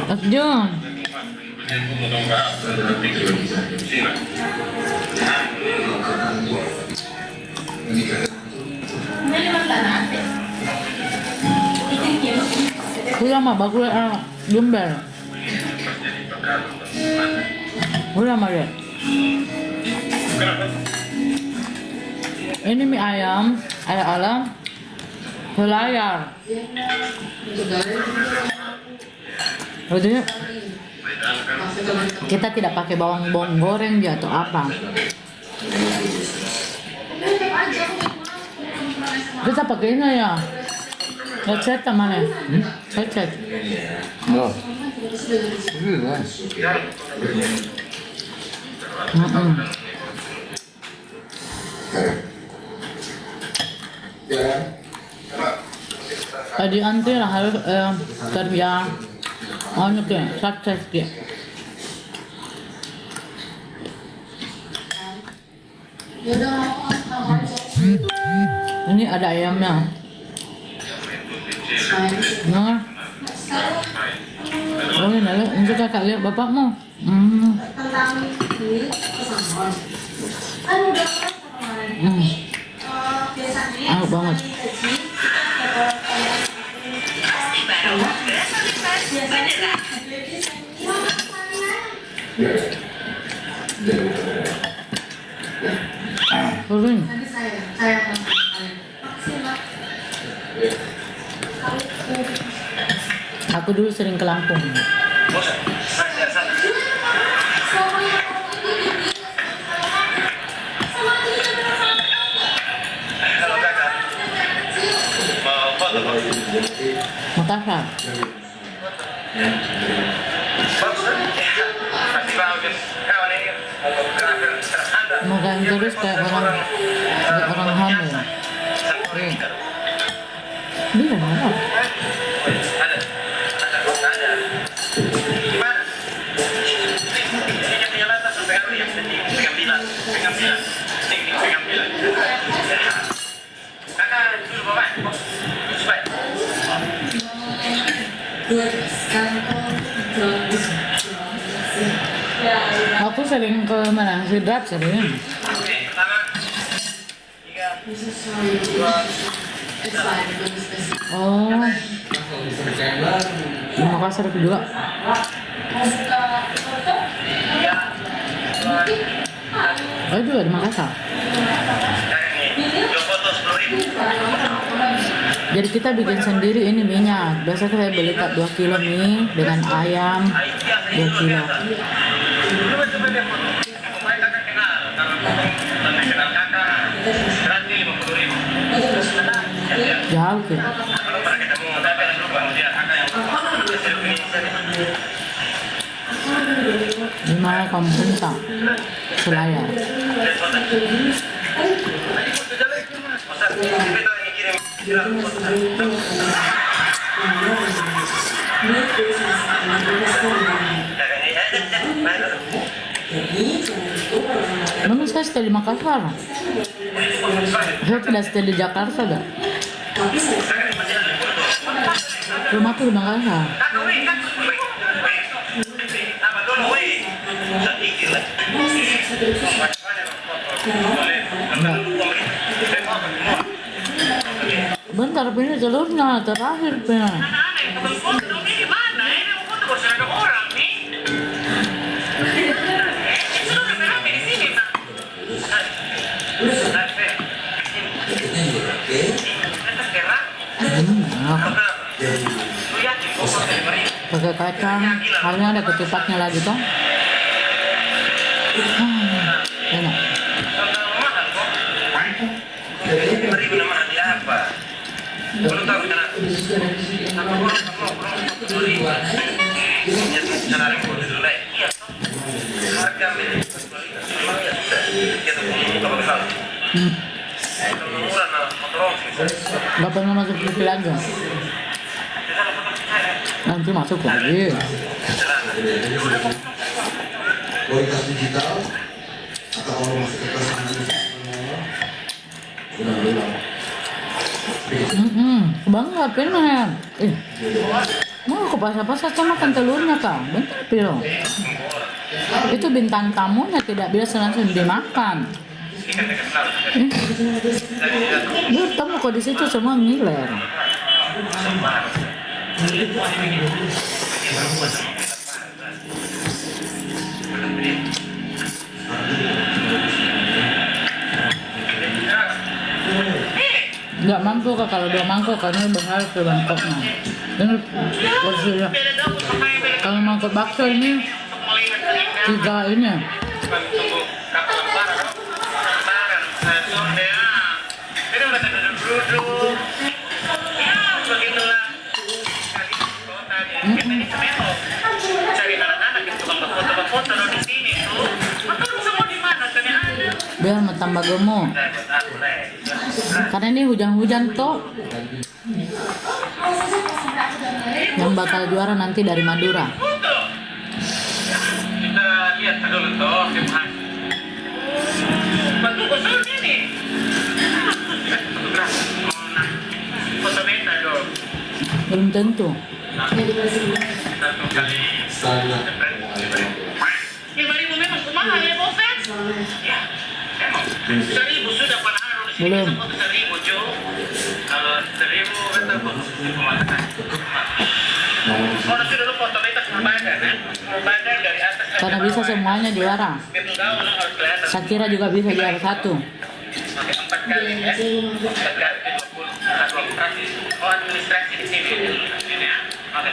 Mas Jun. Kuya mah bagus gembel. Kuya mah ya. Ini mie ayam alam selayar. Maksudnya kita tidak pakai bawang goreng dia atau apa. Kita pakai ini ya. Recet mana? Recet. No. Really nice. Tadi antri lah harus kerja. Anu ke, sukses ke. Ini ada ayamnya. Nah, oh ini lah, ini kakak lihat bapakmu. Enak banget. Kering. Aku dulu sering ke Lampung. Makassar. Makan terus kayak orang hamil. Dia mana? Aku sering ke mana? Sidrap sering. Oh, di Makassar juga. Oh, juga di Makassar. Jadi kita bikin sendiri ini minyak. Biasa saya beli 2 kilo mie dengan ayam 2 kilo. Jauh ke? Di mana kamu entah? Selayar. Memang saya stay di Makassar. Saya tidak stay di Jakarta dah. Rumahku di Makassar. Bentar, ini telurnya terakhir punya. Pakai kacang, halnya ada ketupatnya lagi toh. Enak. Nggak pernah masuk TV lagi. Nanti masuk lagi. Kualitas digital atau kalau masuk ke kelas udah Bangga pernah. Mau aku pasar-pasar sama makan telurnya kak. Bentar piro. Itu bintang tamunya tidak biasa langsung dimakan. Dia tamu kok di situ semua ngiler. Nggak mampu kak kalau 2 mangkok karena berharga ke mangkoknya. Ini porsinya. Kalau mangkok bakso ini 3 ini. Biar mau tambah gemuk. Karena ini hujan-hujan toh. Yang bakal juara nanti dari Madura. Kita lihat dulu toh, gimana? Batu kosong ini. Foto beta dong. Belum tentu. Satu kali. Standar. 5.000 memang mahal ya bosan? Ya, emang 1.000 sudah panaharo di sini. Belum. Foto 1.000 Jo. Kalau 1.000 kata pemakanan. Oh nanti dulu foto beta full badan ya. Full badan dari atas. Karena bisa semuanya juara. Gaun harus kelihatan. Shakira juga bisa juara 1. Pakai 4 kali ya. 4 kali 20 administrasi. Oh administrasi di sini. Ini ya. Oke.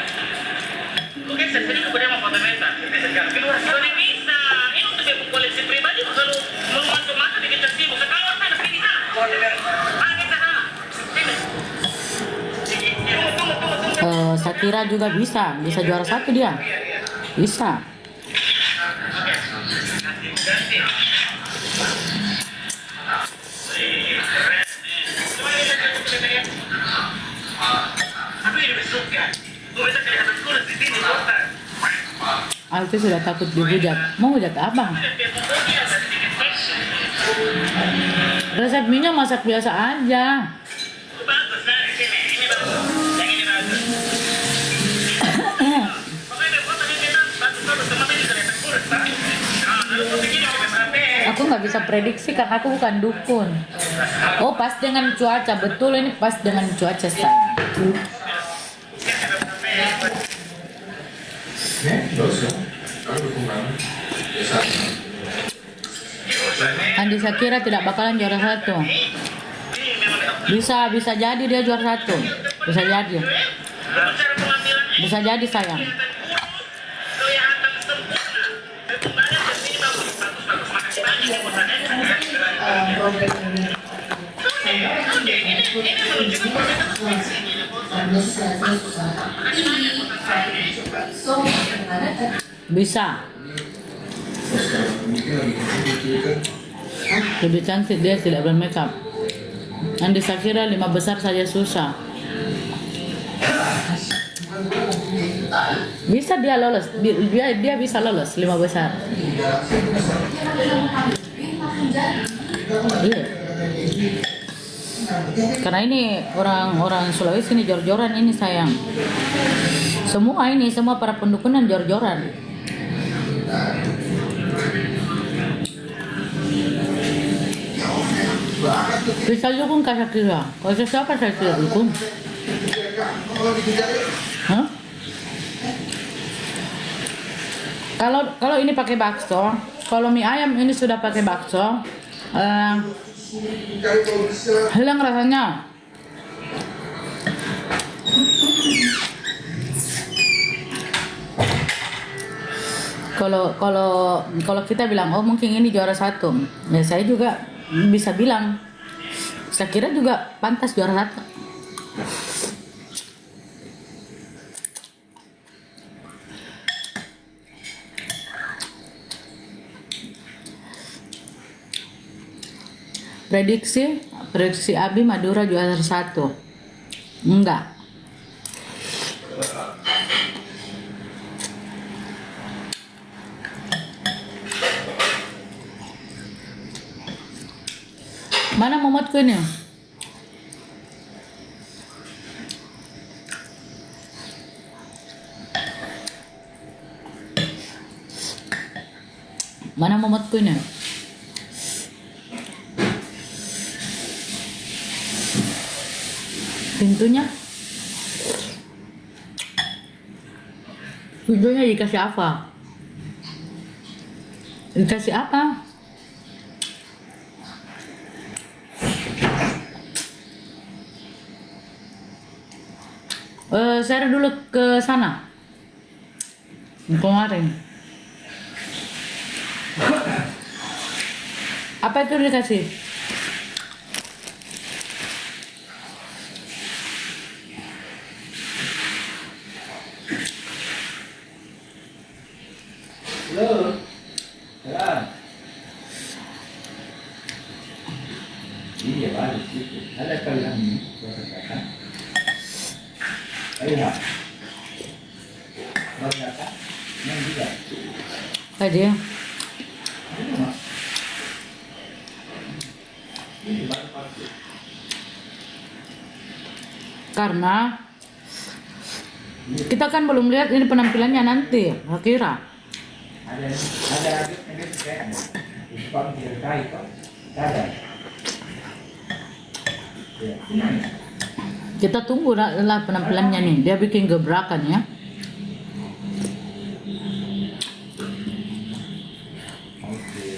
Oke, saya sendiri kemudian mau foto beta. Keluar sana bisa. Ini untuk dia koleksi pribadi. Kalau mau masuk mana di kita sibuk. Sekarang sana sini ha. Mana sana? Sini. Tunggu. Shakira juga bisa juara 1 dia. Bisa. Oke. Ganti. Aku ini bersuka. Gue bisa kelihatan kurus di sini, bosan. Alfi sudah takut dihujat. Mau hujat abang? Resep minyak masak biasa aja. Bagus, nah di sini. Ini bagus. Yang ini bagus. Pokoknya foto ini kita bagus-bagus. Semua ini kelihatan kurus, Pak. Nah, lalu foto ini kita berhati. Aku nggak bisa prediksi karena aku bukan dukun. Oh pas dengan cuaca, betul ini pas dengan cuaca sayang. Bagus ya. Kalau dukungan. Biasa. Andi Shakira tidak bakalan juara 1. Bisa jadi dia juara 1. Bisa jadi. Bisa jadi sayang. Kelihatan sempurna. Kembali ke sini bagus-bagus. Makasih banyak ya, bosan ya. Ini menunjukkan proses seleksi ini, bosan. Makasih banyak, bosan. Bisa. Mungkin lagi kan. Lebih cantik dia tidak bermakeup. Andi Shakira 5 besar saja susah. Bisa dia lolos. Dia bisa lolos 5 besar. Iya. Karena ini orang Sulawesi ini jor-joran ini sayang. Semua para pendukunan jor-joran. Bisa dukung Kak Shakira. Kalau siapa saya tidak dukung? Hah? Kalau ini pakai bakso, kalau mie ayam ini sudah pakai bakso, hilang rasanya. Kalau kita bilang oh mungkin ini juara 1, ya saya juga bisa bilang Shakira juga pantas juara 1. Prediksi Abi Madura juara 1. Enggak. Mana momotku ini? Mana momotku ini? Pintunya? Pintunya dikasih apa? Dikasih apa? Saya dulu ke sana kemarin. Apa itu dikasih? Halo. Jalan. Iya, balik situ. Ada kalian ini. Ayo, Nak. Mau datang? Yang juga. Tadi ya. Ini, Mak. Ini baru pasti. Karena kita kan belum lihat ini penampilannya nanti, kira. Ada ini saya ada. Diskon dirkai kok. Ada. Ya, ini. Kita tunggu lah penampilannya nih. Dia bikin gebrakan ya.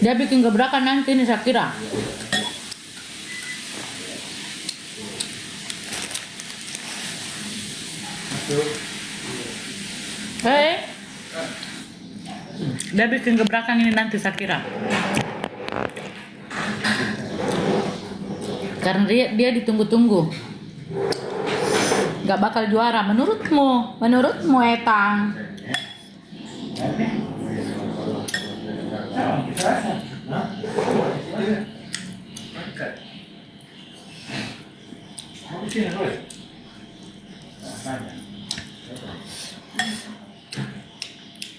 Dia bikin gebrakan nanti nih Shakira. Masuk. Hei. Dia bikin gebrakan ini nanti Shakira. Karena dia ditunggu-tunggu. Gak bakal juara menurutmu Etang.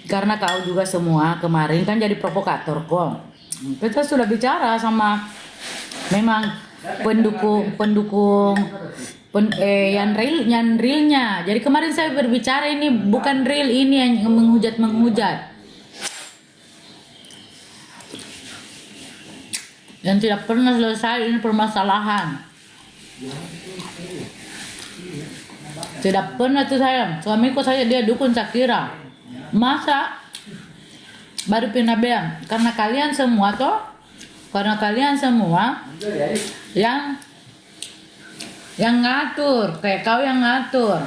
Karena kau juga semua kemarin kan jadi provokator kok. Kita sudah bicara sama memang pendukung yang realnya. Jadi kemarin saya berbicara ini bukan real ini yang menghujat. Yang tidak pernah selesai ini permasalahan. Tidak pernah tuh saya. Suamiku saya dia dukung Shakira. Masa baru pindah bilang karena kalian semua yang ngatur, kayak kau yang ngatur.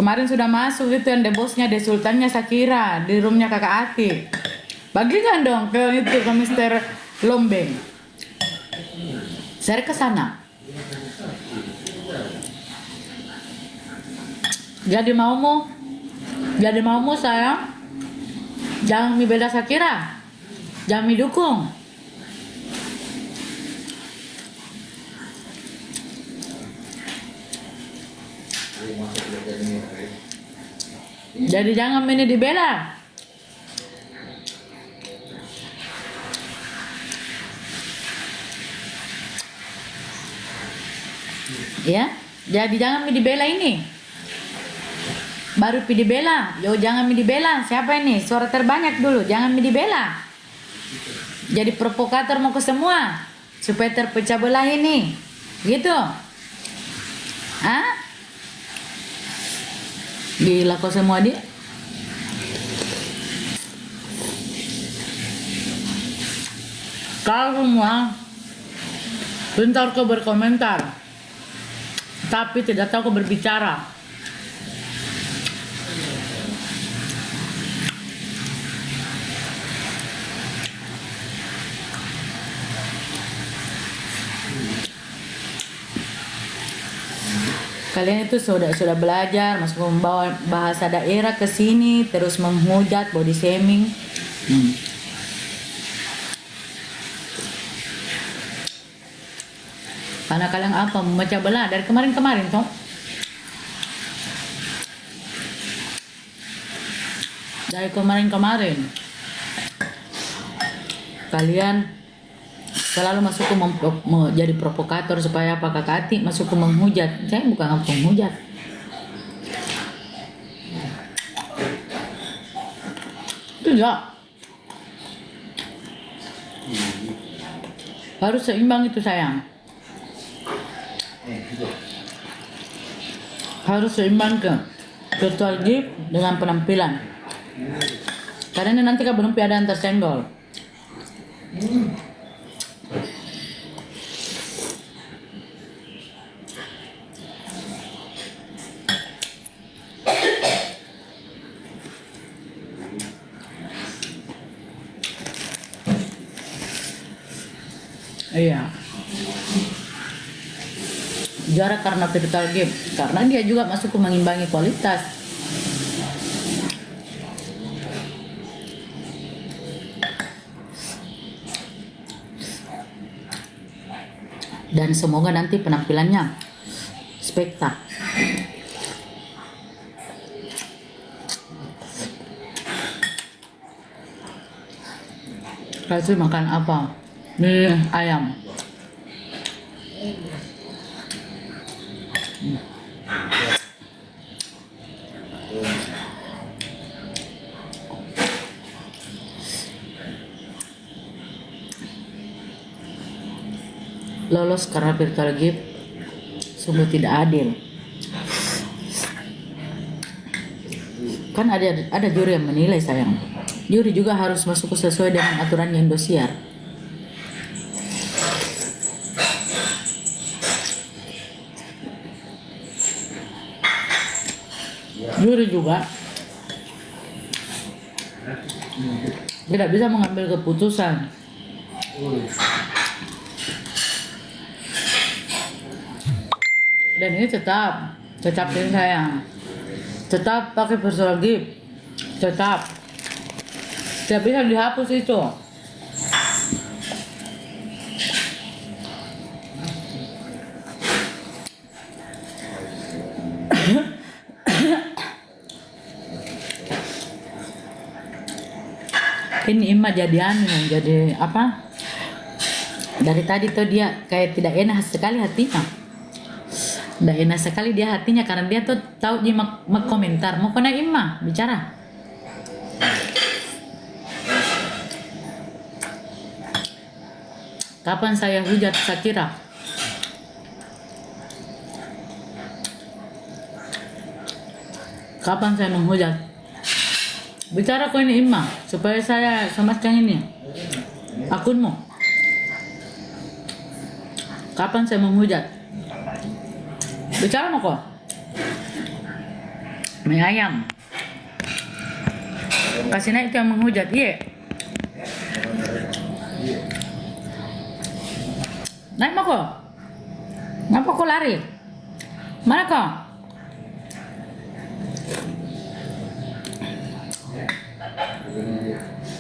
Kemarin sudah masuk itu yang bosnya, sultannya Shakira di roomnya kakak Ati. Bagikan dong ke itu ke Mr. Lombeng. Saya ke sana. Jadi maumu saya jangan bela Shakira, jangan dukung. Jadi jangan ini dibela. Ya, jadi jangan dibela ini. Baru dibela, yo jangan dibela. Siapa ini? Suara terbanyak dulu, jangan dibela. Jadi provokator mau ke semua supaya terpecah belah ini. Gitu. Hah? Gila kau semua dia. Kau semua pintar kau berkomentar, tapi tidak tahu kau berbicara. Kalian itu sudah belajar, masuk membawa bahasa daerah ke sini, terus menghujat, body shaming. Karena kalian apa? Memecah belah dari kemarin toh. Dari kemarin. Kalian selalu masuk ke jadi provokator supaya apa kakak Ati masuk ke menghujat. Saya bukan penghujat. Tidak. Harus seimbang itu sayang. Gitu. Harus seimbang ke virtual gift dengan penampilan. Karena nanti kan belum ada yang tersenggol. Iya. Juara karena virtual game, karena dia juga masuk ke mengimbangi kualitas. Dan semoga nanti penampilannya spektak. Kasih makan apa? Nih ayam. Lolos karena virtual gift sungguh tidak adil. Kan ada juri yang menilai sayang. Juri juga harus masuk sesuai dengan aturan Indosiar. Juri juga tidak bisa mengambil keputusan. Dan ini tetap ini sayang, tetap pakai virtual gift, tetap tidak bisa dihapus itu. Ini Ima jadi jadi apa? Dari tadi tuh dia kayak tidak enak sekali hatinya. Tidak enak sekali dia hatinya karena dia tuh tahu dia mau komentar, mau kena Ima bicara. Kapan saya hujat Shakira? Kapan saya menghujat? Bicara kau ini Ima supaya saya selamatkan ini akunmu. Kapan saya menghujat? Bicara mau kok? Mie ayam. Kasih naik itu yang menghujat, iya. Naik mau kok? Ngapa kok lari? Mana kok?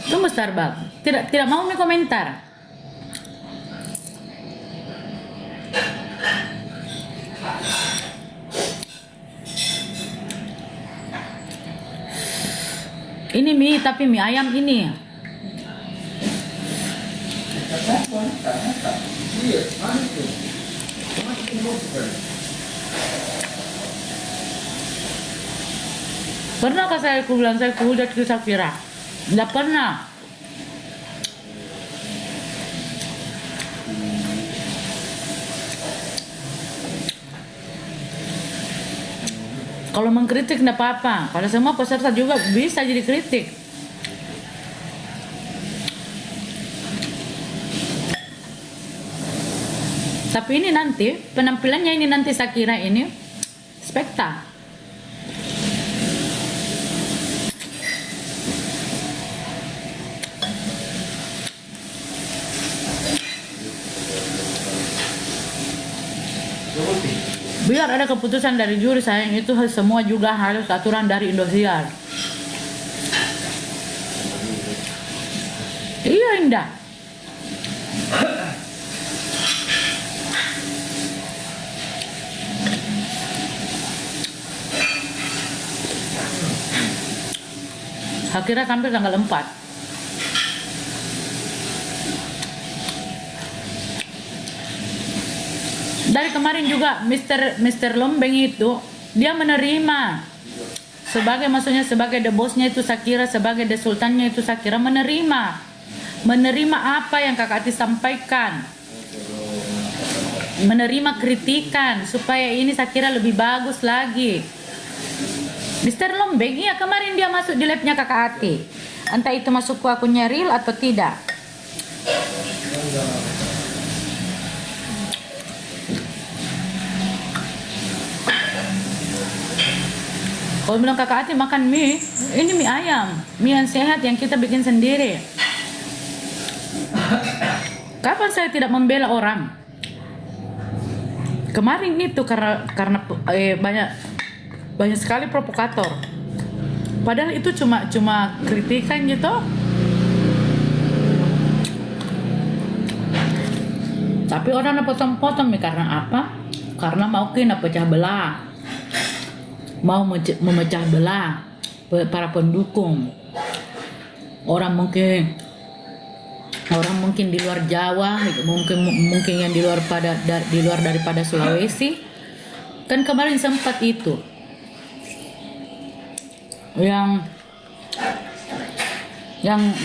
Tunggu Starbucks. Tidak mau nih komentar. Ini mie tapi mie ayam ini. Pernahkah saya bilang saya hujat ke Shakira? Tidak pernah. Kalau mengkritik tidak apa-apa. Kalau semua peserta juga bisa jadi kritik. Tapi ini nanti penampilannya ini nanti Shakira ini spektak. Biar ada keputusan dari juri sayang, itu semua juga harus aturan dari Indosiar. Iya indah. Shakira tampil tanggal 4. Dari kemarin juga Mr. Lombeng itu dia menerima maksudnya sebagai the bossnya itu Shakira, sebagai the sultannya itu Shakira menerima apa yang Kak Ati sampaikan. menerima kritikan supaya ini saya kira lebih bagus lagi. Mister Lombeng, iya kemarin dia masuk di labnya Kakak Ati. Entah itu masuk ke akunnya real atau tidak. Kalau bilang Kakak Ati makan mie, ini mie ayam, mie yang sehat yang kita bikin sendiri. Kapan saya tidak membela orang? Kemarin itu karena banyak sekali provokator. Padahal itu cuma kritikan gitu. Tapi orang potong-potong nih karena apa? Karena mau kena pecah belah. Mau memecah belah para pendukung. Orang mungkin di luar Jawa, mungkin yang di luar daripada Sulawesi. Kan kemarin sempat itu yang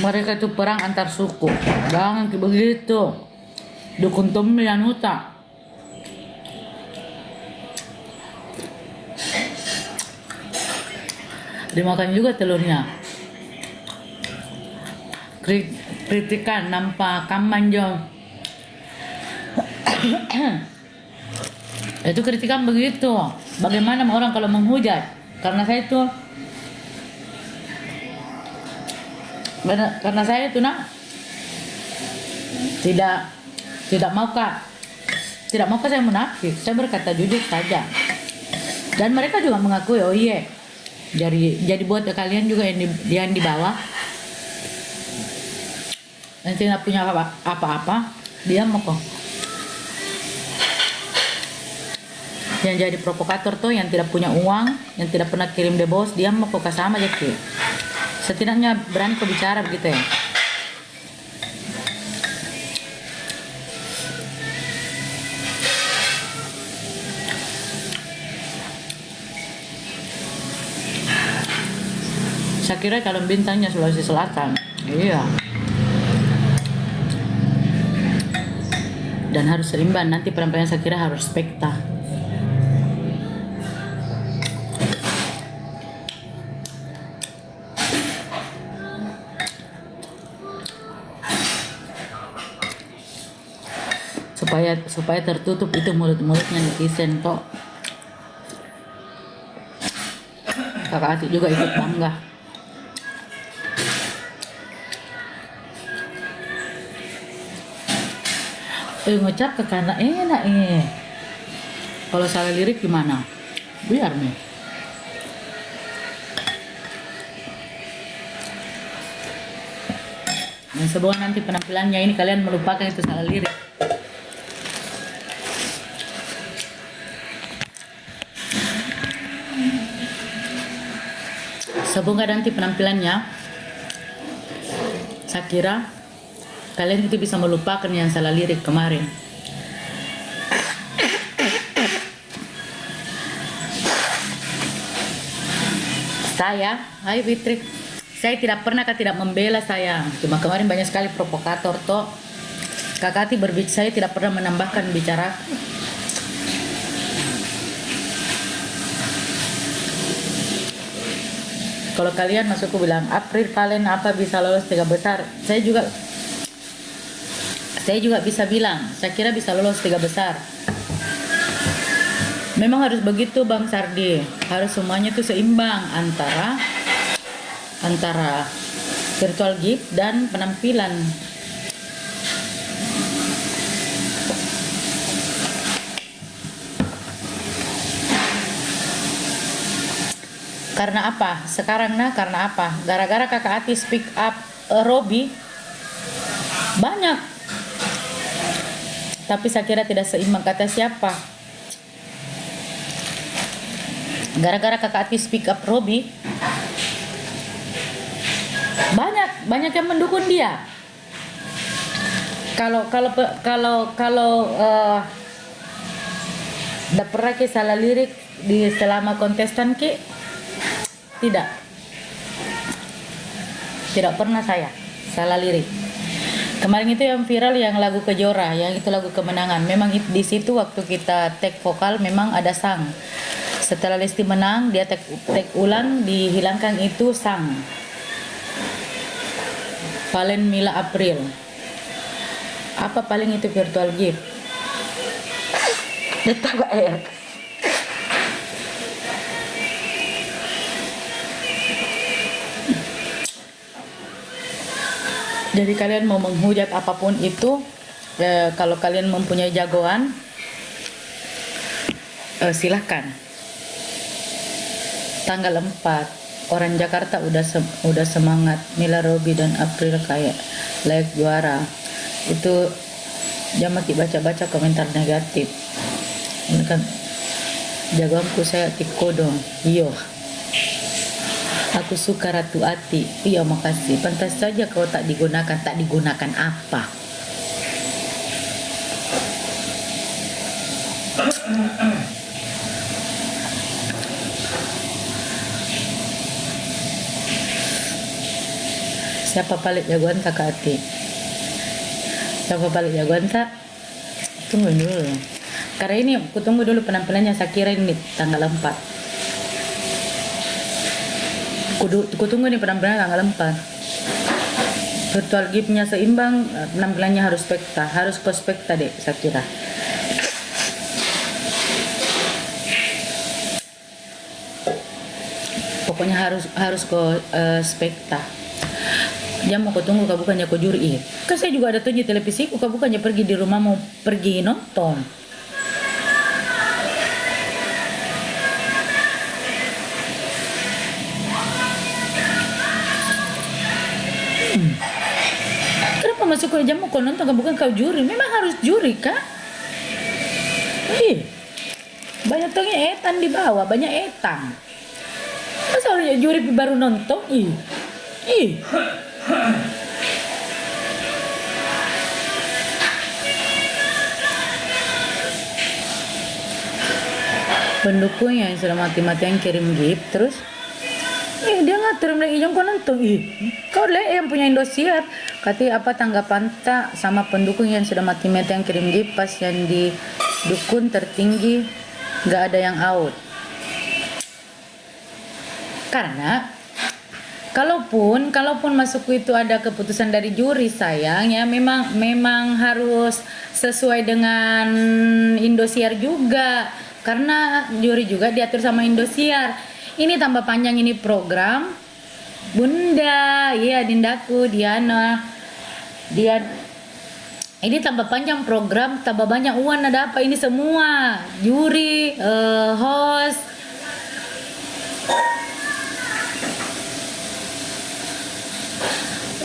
mereka itu perang antar suku. Jangan begitu. Dukun Tommy yang huta. Dimakan juga telurnya. Kritikan nampak kamanjo. Itu kritikan begitu. Bagaimana orang kalau menghujat? Karena saya itu tidak mau saya munafik. Saya berkata jujur saja. Dan mereka juga mengakui, oh iya. Jadi buat kalian juga yang di bawah yang tidak punya apa-apa, dia mau kok. Yang jadi provokator tuh yang tidak punya uang, yang tidak pernah kirim the boss, dia mau kok sama aja ki. Setidaknya berani kok bicara begitu ya. Saya kira kalau bintangnya Sulawesi Selatan, iya. Dan harus seimbang, nanti penampilan saya kira harus spekta. Supaya tertutup itu mulut-mulutnya netizen kok. Kakak Ati juga ikut bangga. Ngucap ke kanan enak Kalau salah lirik gimana? Biar nih. Dan semoga nanti penampilannya ini kalian melupakan itu salah lirik. Semoga nanti penampilannya, saya kira kalian itu bisa melupakan yang salah lirik kemarin. Hai Fitri, saya tidak pernah tidak membela saya. Cuma kemarin banyak sekali provokator toh. Kakak Ati berbicara, saya tidak pernah menambahkan bicara. Kalau kalian masukku bilang April kalian apa bisa lolos 3 besar, saya juga bisa bilang saya kira bisa lolos 3 besar. Memang harus begitu Bang Sardi, harus semuanya itu seimbang antara virtual gift dan penampilan. Karena apa? Sekarang karena apa? Gara-gara Kakak Ati speak up Robi banyak. Tapi saya kira tidak seimbang, kata siapa? Gara-gara Kakak Ati speak up Robi banyak yang mendukung dia. Kalau tidak pernah salah lirik di selama kontestan tidak pernah saya salah lirik. Kemarin itu yang viral yang lagu Kejora, yang itu lagu kemenangan. Memang di situ waktu kita take vokal memang ada sang. Setelah Lesti menang, dia take ulang, dihilangkan itu sang. Valen Mila April. Apa paling itu virtual gift? Tetap air. Jadi kalian mau menghujat apapun itu, kalau kalian mempunyai jagoan, silahkan. Tanggal 4 orang Jakarta udah semangat. Mila, Robi dan April kayak layak juara. Itu jangan baca-baca komentar negatif. Ini kan jagoanku saya Tiko dong. Iyo. Aku suka Ratu Ati. Iya, makasih. Pantas saja kau tak digunakan. Tak digunakan apa? Siapa balik jagoan tak Kak Ati? Siapa balik jagoan tak? Tunggu dulu. Karena ini aku tunggu dulu penampilannya Shakira ini tanggal 4. Ku tunggu nih penampilan tanggal 4. Virtual gift-nya seimbang, penampilannya harus spekta, harus spekta deh Shakira. Pokoknya harus spekta. Dia mau kau tunggu, kau bukannya kau juri. Kan saya juga ada tunjuk televisi, kau bukannya pergi di rumah mau pergi nonton. Kenapa masuk ke jamu kau nonton, bukan kau juri? Memang harus juri kah? Banyak tongnya etan di bawah, banyak etan. Masa harus juri baru nonton? Pendukung yang sudah mati-matian kirim gift terus dia ngatur mereka ijong kau nonton. Kau lihat yang punya Indosiar katanya apa tanggapan tak sama pendukung yang sudah mati-matian kirim gift pas yang di dukun tertinggi nggak ada yang out. Karena kalaupun masuk itu ada keputusan dari juri, sayang ya memang harus sesuai dengan Indosiar juga, karena juri juga diatur sama Indosiar. Ini tambah panjang ini program Bunda, iya Dindaku, Diana, ini tambah panjang program, tambah banyak uang, ada apa ini semua, juri, host.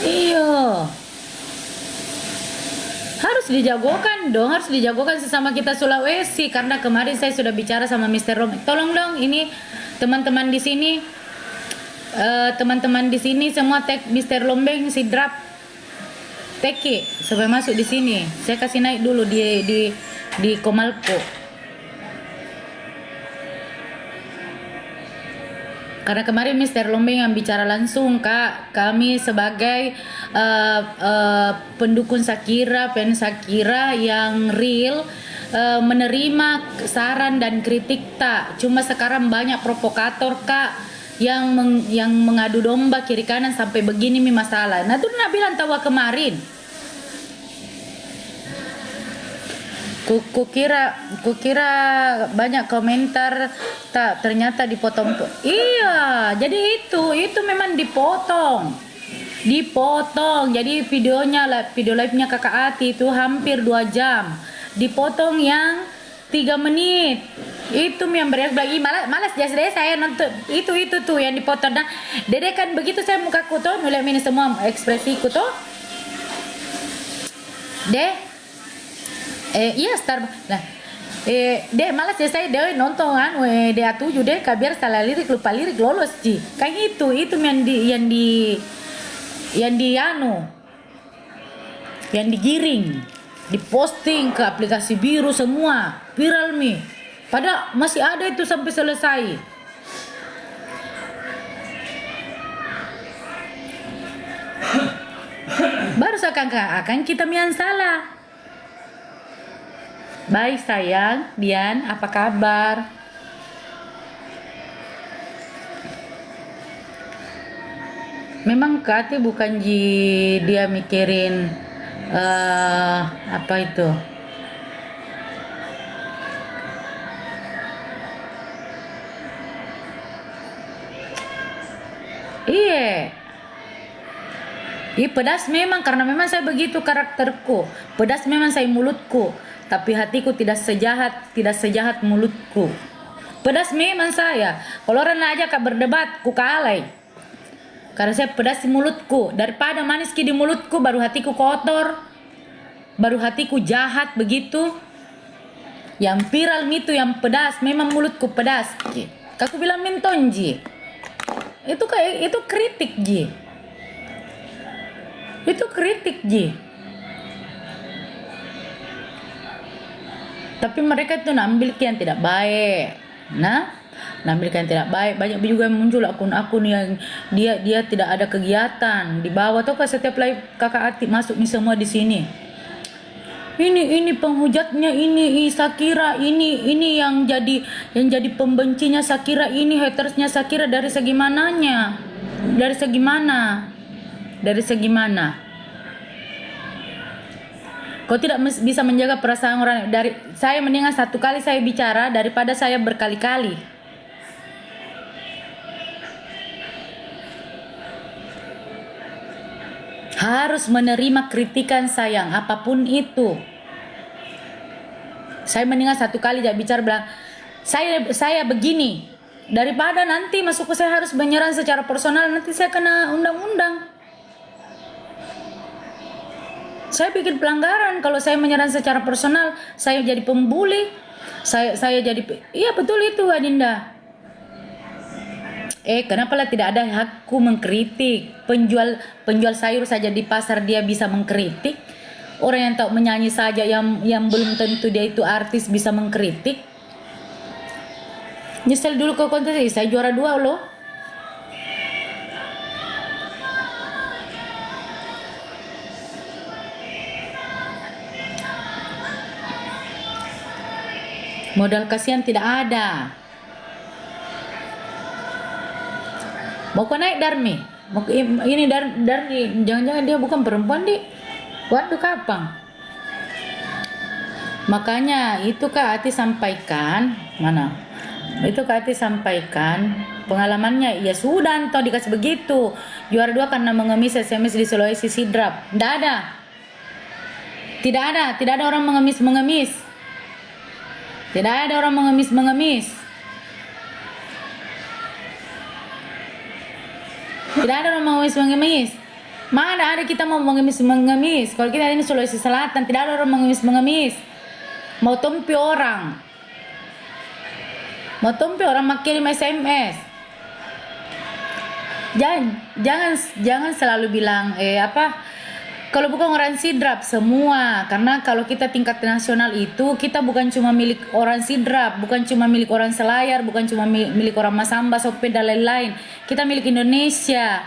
Iya. Harus dijagokan dong, harus dijagokan sesama kita Sulawesi, karena kemarin saya sudah bicara sama Mr. Rom. Tolong dong ini teman-teman di sini, semua tag Mr. Lombeng si drop teki supaya masuk di sini. Saya kasih naik dulu di Komalko. Karena kemarin Mr. Lombeng yang bicara langsung, Kak, kami sebagai pendukung Shakira, fans Shakira yang real, menerima saran dan kritik tak. Cuma sekarang banyak provokator Kak yang mengadu domba kiri kanan sampai begini nih masalah. Nah tuh nak bilang tawa kemarin. Kukira banyak komentar tak, ternyata dipotong. Iya, jadi itu memang dipotong. Jadi video live-nya Kakak Ati itu hampir 2 jam. Dipotong yang 3 menit. Itu yang beriak-beriak, malas jadi saya nonton. Itu tuh yang dipotong. Nah, Dede kan begitu saya mukaku tuh, mulai ini semua ekspresiku tuh. Iya Nah, deh malas ya saya deh nonton kan, dia tujuh deh biar salah lirik lupa lirik lolos sih. Kayak itu yang digiring, diposting ke aplikasi biru semua, viral nih. Padahal masih ada itu sampai selesai. Baru seakan-akan kita yang salah. Baik sayang, Dian, apa kabar? Memang Kati bukan dia mikirin apa itu? Iya. Pedas memang karena memang saya begitu karakterku. Pedas memang saya mulutku, tapi hatiku tidak sejahat mulutku. Pedas memang saya. Kalau orang aja kak berdebat, ku kalah. Karena saya pedas di mulutku. Daripada manis di mulutku, baru hatiku kotor. Baru hatiku jahat begitu. Yang viral itu yang pedas, memang mulutku pedas. Aku bilang menton ji. Itu kritik ji. Itu kritik ji. Tapi mereka itu ambil yang tidak baik. Ambil yang tidak baik. Banyak juga yang muncul akun-akun yang dia tidak ada kegiatan di bawah. Tuh setiap live kakak Ati masuk nih semua di sini. Ini penghujatnya ini Shakira ini yang jadi pembencinya Shakira ini hatersnya Shakira dari segi mananya? Dari segi mana? Dari segi mana? Kau tidak bisa menjaga perasaan orang. Dari saya mendingan satu kali saya bicara daripada saya berkali-kali. Harus menerima kritikan sayang apapun itu. Saya mendingan satu kali tidak bicara bilang saya begini daripada nanti masuk ke saya harus menyerang secara personal, nanti saya kena undang-undang. Saya bikin pelanggaran kalau saya menyerang secara personal, saya jadi pembuli. Saya jadi iya betul itu Adinda. Kenapa lah tidak ada hakku mengkritik? Penjual sayur saja di pasar dia bisa mengkritik. Orang yang tahu menyanyi saja yang belum tentu dia itu artis bisa mengkritik. Nyesel dulu ke kontes ini, saya juara 2 loh. Modal kasihan tidak ada. Mau kau naik Darmi? Ini Darmi, jangan-jangan dia bukan perempuan di. Waduh kapang. Makanya itu Kak Ati sampaikan mana? Itu Kak Ati sampaikan pengalamannya. Ya sudah, entah dikasih begitu. Juara 2 karena mengemis SMS di Sulawesi Sidrap. Tidak ada orang mengemis. Tidak ada orang mengemis. Tidak ada orang mengemis. Mana ada kita mau mengemis. Kalau kita ini Sulawesi Selatan, tidak ada orang mengemis. Mau tumpi orang makin SMS. Jangan selalu bilang kalau bukan orang Sidrap semua, karena kalau kita tingkat nasional itu kita bukan cuma milik orang Sidrap, bukan cuma milik orang Selayar, bukan cuma milik orang Masamba, Sope dan lain-lain. Kita milik Indonesia.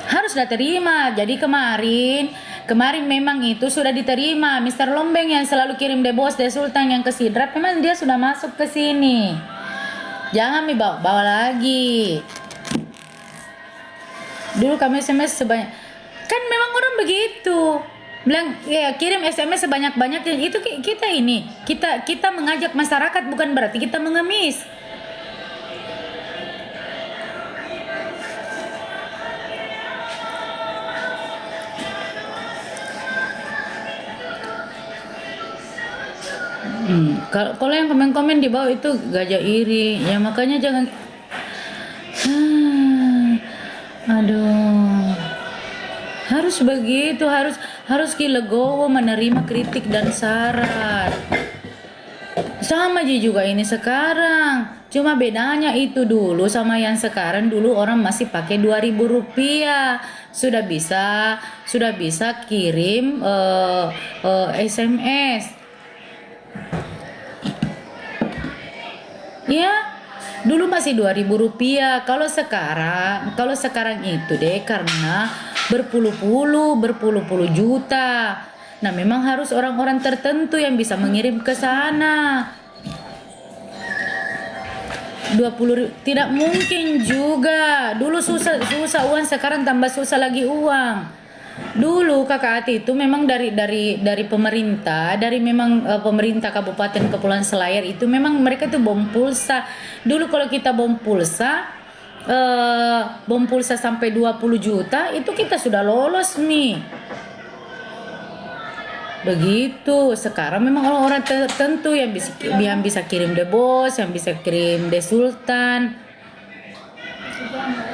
Harus sudah terima. Jadi kemarin memang itu sudah diterima. Mr. Lombeng yang selalu kirim The Boss, The Sultan yang ke Sidrap, memang dia sudah masuk ke sini. Jangan bawa lagi. Dulu kami SMS sebanyak, kan memang orang begitu bilang ya kirim SMS sebanyak-banyaknya. Itu kita mengajak masyarakat, bukan berarti kita mengemis. Kalau yang komen-komen di bawah itu gajah iri, ya makanya jangan. Aduh, harus begitu, harus legowo menerima kritik dan saran. Sama juga ini sekarang, cuma bedanya itu dulu sama yang sekarang. Dulu orang masih pakai 2.000 rupiah, sudah bisa kirim SMS. Ya, Dulu masih 2.000 rupiah. Kalau sekarang itu deh karena berpuluh-puluh juta. Nah, memang harus orang-orang tertentu yang bisa mengirim ke sana. 20 tidak mungkin juga. Dulu susah uang, sekarang tambah susah lagi uang. Dulu Kakak Ati itu memang dari pemerintah, pemerintah Kabupaten Kepulauan Selayar itu memang mereka tuh bom pulsa. Dulu kalau kita bom pulsa sampai 20 juta itu kita sudah lolos nih. Begitu. Sekarang memang orang-orang tertentu yang bisa kirim The Boss, yang bisa kirim The Sultan.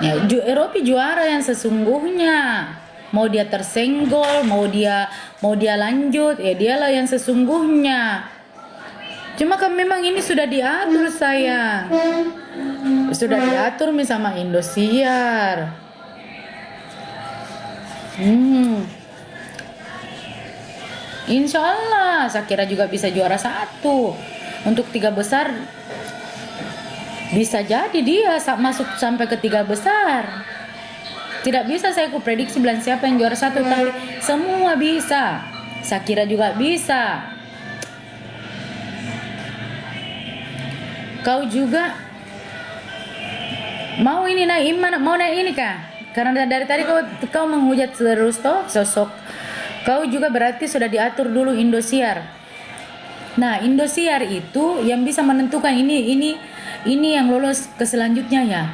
Ya, Eropa juara yang sesungguhnya. Mau dia tersenggol, mau dia lanjut, ya dialah yang sesungguhnya. Cuma kan memang ini sudah diatur sayang. Sudah diatur sama Indosiar. Insya Allah Shakira juga bisa juara 1. Untuk 3 besar bisa jadi dia masuk sampai ke 3 besar. Tidak bisa saya prediksi bilang siapa yang juara 1, tapi semua bisa. Shakira juga bisa. Kau juga mau ini naik iman, mau naik ini kah? Karena dari tadi kau menghujat terus toh sosok. Kau juga berarti sudah diatur dulu Indosiar. Nah, Indosiar itu yang bisa menentukan ini yang lolos ke selanjutnya ya.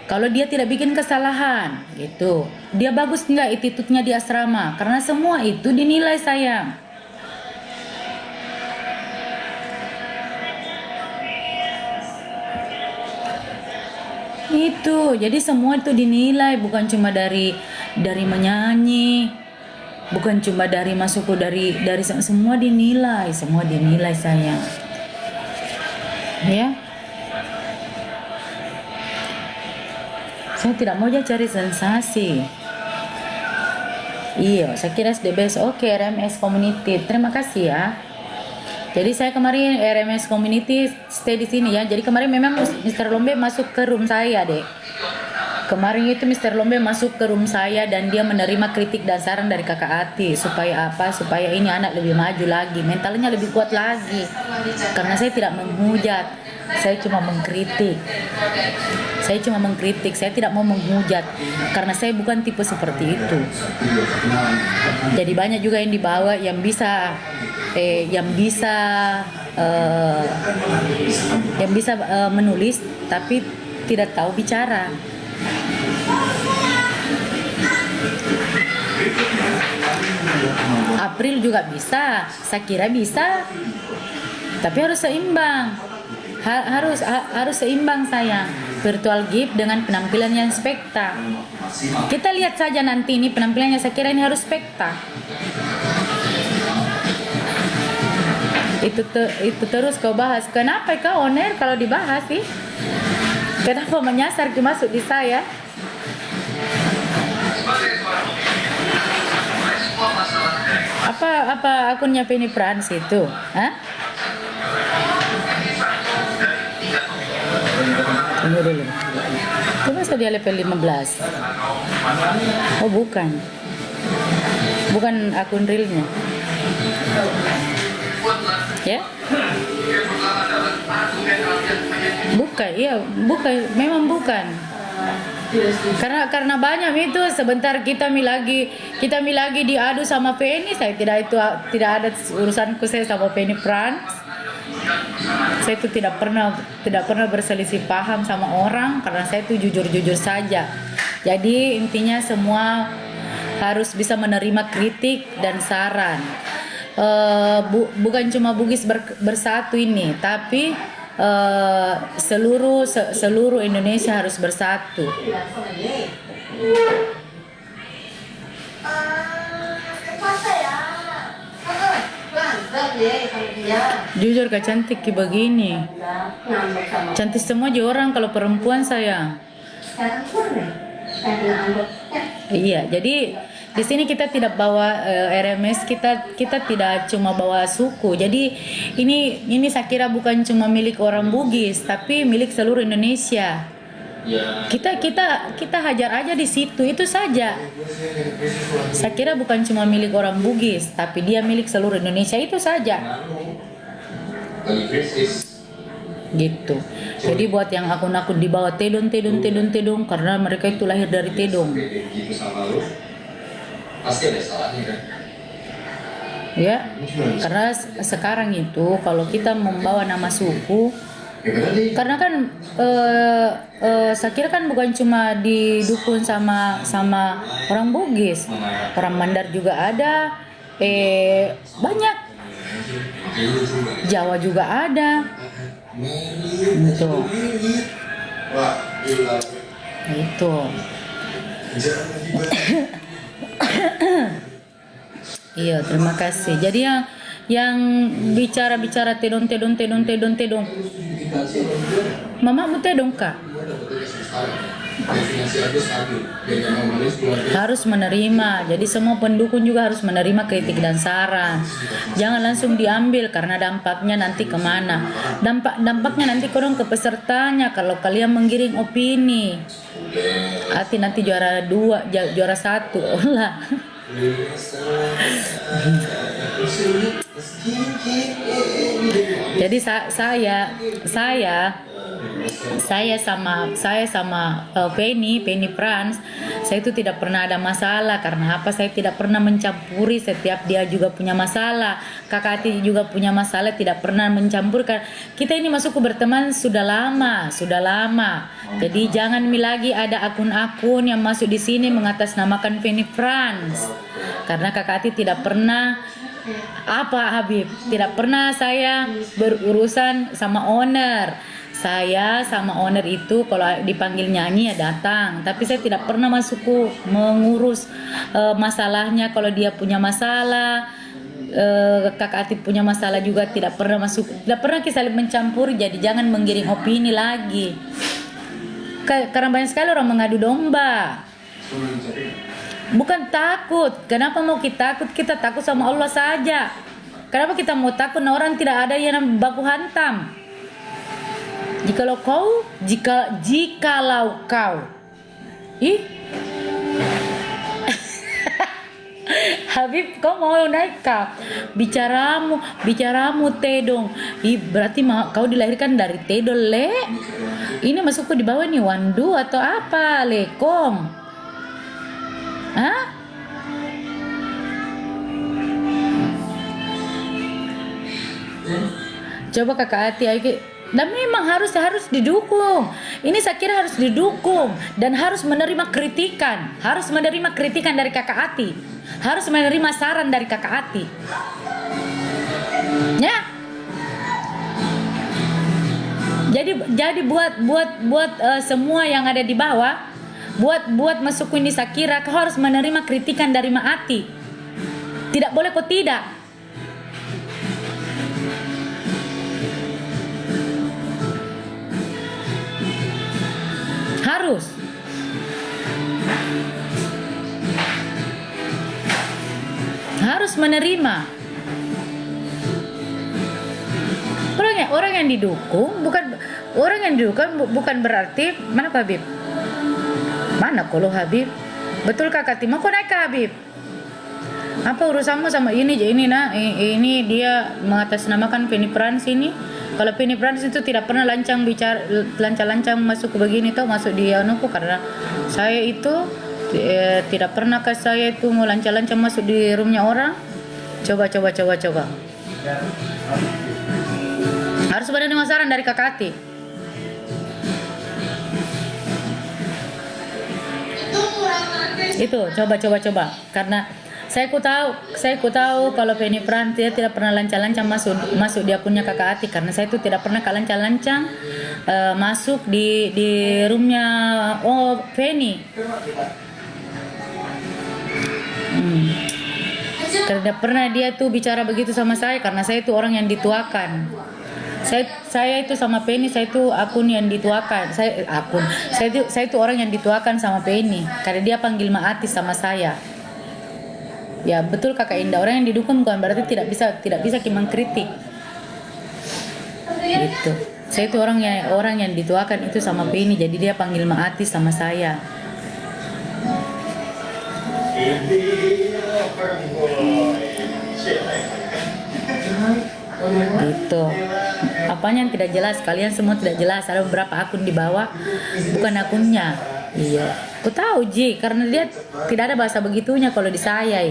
Kalau dia tidak bikin kesalahan, gitu. Dia bagus nggak attitude-nya di asrama? Karena semua itu dinilai sayang. Itu, jadi semua itu dinilai, bukan cuma dari menyanyi, bukan cuma dari masuk dari semua dinilai sayang. Ya. Saya tidak mau aja cari sensasi. Iya, saya kira the best. Oke, RMS Community. Terima kasih ya. Jadi saya kemarin RMS Community stay di sini ya. Jadi kemarin memang Mr. Lombe masuk ke room saya deh. Kemarin itu Mr. Lombe masuk ke room saya dan dia menerima kritik dan saran dari Kakak Ati. Supaya apa? Supaya ini anak lebih maju lagi, mentalnya lebih kuat lagi. Karena saya tidak menghujat, saya cuma mengkritik. Saya tidak mau menghujat karena saya bukan tipe seperti itu. Jadi banyak juga yang dibawa yang bisa menulis tapi tidak tahu bicara. April juga bisa, Shakira bisa, tapi harus seimbang. Harus seimbang sayang. Virtual gift dengan penampilan yang spekta. Kita lihat saja nanti ini penampilannya Shakira ini harus spekta. Itu terus kau bahas. Kenapa kau on air kalau dibahas sih? Kenapa menyasar masuk di saya? Apa akunnya Penny Frans itu? Hah? Tunggu dulu. Itu masa dia level 15? Oh bukan. Bukan akun realnya. Ya? Bukan, iya, bukan, memang bukan. Karena banyak itu sebentar kita mi lagi diadu sama Penny, saya tidak ada urusanku saya sama Penny Frans. Saya itu tidak pernah berselisih paham sama orang karena saya itu jujur saja. Jadi intinya semua harus bisa menerima kritik dan saran. Bukan cuma Bugis bersatu ini, tapi seluruh Indonesia harus bersatu. Jujur gak cantik kayak begini. Cantik semua aja orang kalau perempuan sayang. Iya, jadi Di sini kita tidak bawa RMS, kita tidak cuma bawa suku. Jadi ini saya kira bukan cuma milik orang Bugis, tapi milik seluruh Indonesia. Ya. Kita hajar aja di situ, itu saja. Saya kira bukan cuma milik orang Bugis, tapi dia milik seluruh Indonesia, itu saja. Bagi krisis. Gitu. Jadi buat yang akun-akun di bawah Tedong karena mereka itu lahir dari Tedong. Gitu sama lu. Pasti ada salahnya kan. Ya. Karena sekarang itu kalau kita membawa nama suku, Ya berarti. karena kan saya kira kan bukan cuma didukung sama orang Bugis, orang Mandar juga ada, banyak, Jawa juga ada, gitu. Wah, gila. Itu. Iya, terima kasih. Jadi yang bicara Tedong. Mama mau Tedong Kak? Definisi aku stabil. Dengan normalis keluarga. Harus menerima. Jadi semua pendukung juga harus menerima kritik dan saran. Jangan langsung diambil karena dampaknya nanti kemana? Dampaknya nanti kurang ke pesertanya kalau kalian menggiring opini. Nanti juara 2, juara 1 lah. Jadi saya sama Penny Franz, saya itu tidak pernah ada masalah. Karena apa? Saya tidak pernah mencampuri. Setiap dia juga punya masalah, Kakak Ati juga punya masalah, tidak pernah mencampurkan. Kita ini masuk ke berteman sudah lama. Jadi jangan lagi ada akun-akun yang masuk di sini mengatasnamakan Penny Franz. Karena Kakak Ati tidak pernah Habib, tidak pernah saya berurusan sama owner. Saya sama owner itu kalau dipanggil nyanyi ya datang, tapi saya tidak pernah masuk mengurus masalahnya. Kalau dia punya masalah, Kakak Ati punya masalah juga, tidak pernah masuk, tidak pernah kita saling mencampur. Jadi jangan menggiring opini lagi, karena banyak sekali orang mengadu domba. Bukan takut. Kenapa mau kita takut? Kita takut sama Allah saja. Kenapa kita mau takut? Nah, orang tidak ada yang baku hantam. Jikalau kau Habib, kau mau naik kah? Bicaramu Tedong. Berarti kau dilahirkan dari Tedong, Le. Ini masuk ke di bawah nih Wandu atau apa, Lekom? Hah? Coba Kakak Ati, dan memang harus didukung. Ini saya kira harus didukung dan harus menerima kritikan. Harus menerima kritikan dari Kakak Ati. Harus menerima saran dari Kakak Ati. Ya. Jadi buat semua yang ada di bawah, buat masuk ini Sakira, kau harus menerima kritikan dari Maati. Tidak boleh kau tidak. Harus menerima. Orang yang didukung bukan berarti mana Pak Habib? Mana kalau Habib? Betul Kakak Tima, kok naik ke Habib? Apa urusanmu sama ini dia mengatasnamakan Penny Franz ini. Kalau Penny Franz itu tidak pernah lancang masuk ke begini tuh, masuk di anuku, karena saya itu tidak pernah ke saya itu mau lancang masuk di roomnya orang. Coba. Harus ada saran dari Kakak Ati. Itu coba karena saya tahu kalau Penny Franz dia tidak pernah lancang masuk di akunnya Kakak Ati, karena saya itu tidak pernah lancang masuk di roomnya Penny. Karena pernah dia tuh bicara begitu sama saya, karena saya itu orang yang dituakan. Saya itu sama Penny, saya itu akun yang dituakan. Saya itu orang yang dituakan sama Penny, karena dia panggil Maati sama saya. Ya betul Kakak Indah, orang yang didukung bukan berarti tidak bisa mengkritik. Gitu. Saya itu orang yang dituakan itu sama Penny, jadi dia panggil Maati sama saya. Gitu. Apanya yang tidak jelas, kalian semua tidak jelas. Ada beberapa akun di bawah bukan akunnya. Iya, aku tahu Ji, karena dia tidak ada bahasa begitunya kalau di saya.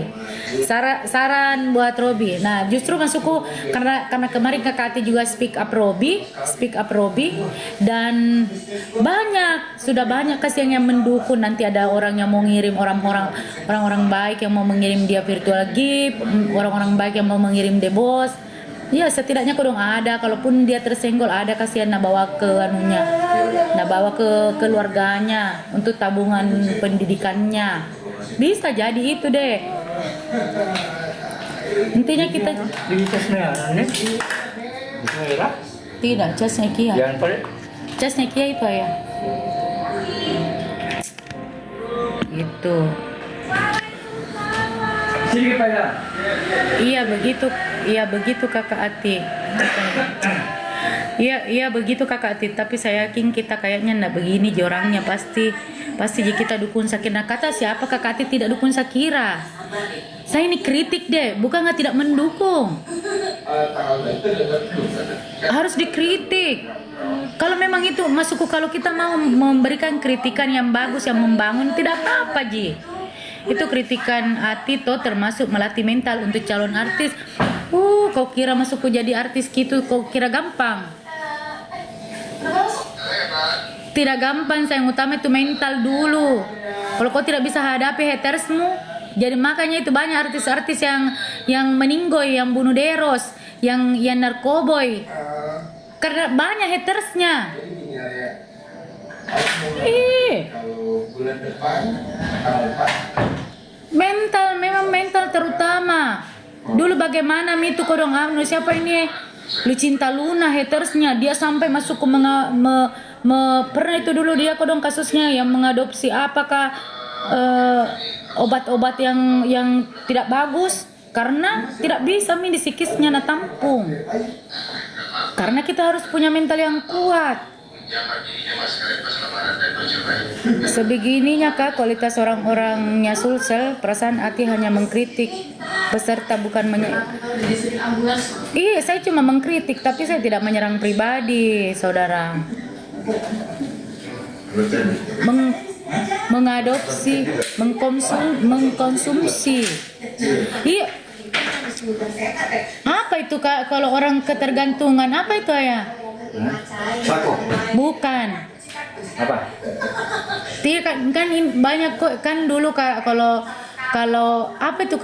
Saran buat Robi. Nah, justru masukku karena kemarin Kakak Ati juga speak up Robi, dan sudah banyak kasihan yang mendukung. Nanti ada orang yang mau ngirim orang-orang baik yang mau mengirim dia virtual gift, orang-orang baik yang mau mengirim the boss. Ya setidaknya kodong ada, kalaupun dia tersenggol ada kasihan bawa ke anunya, bawa ke keluarganya untuk tabungan pendidikannya. Bisa jadi itu deh. Intinya kita tidak casnya Kia. Casnya Kia itu ya. Gitu. Iya begitu Kakak Ati. Iya begitu Kakak Ati. Tapi saya yakin kita kayaknya ndak begini orangnya pasti kita dukung Sakina. Kata siapa Kakak Ati tidak dukung Sakira? Saya ini kritik deh, bukan nggak tidak mendukung. Harus dikritik. Kalau memang itu masukku, kalau kita mau memberikan kritikan yang bagus yang membangun tidak apa-apa Ji. Itu kritikan hati toh termasuk melatih mental untuk calon artis. Kau kira masukku jadi artis gitu, kau kira gampang? Tidak gampang, yang utama itu mental dulu. Kalau kau tidak bisa hadapi hatersmu, jadi makanya itu banyak artis-artis yang meninggoy, yang bunuh deros, yang narkoboy. Karena banyak hatersnya. Memang mental terutama. Dulu bagaimana itu kodong anu siapa ini? Lucinta Luna hatersnya dia sampai masuk ke pernah itu dulu dia kodong kasusnya yang mengadopsi apakah obat-obat yang tidak bagus karena tidak bisa di psikisnya tampung. Karena kita harus punya mental yang kuat. Sebegininya Kak kualitas orang-orangnya Sulsel. Perasaan hati hanya mengkritik peserta bukan Iya, saya cuma mengkritik tapi saya tidak menyerang pribadi, saudara. Mengadopsi, mengkonsumsi. Iya. Apa itu Kak kalau orang ketergantungan? Apa itu ya? Bukan. Apa? Tidak kan banyak kok kan dulu Kak kalau apa itu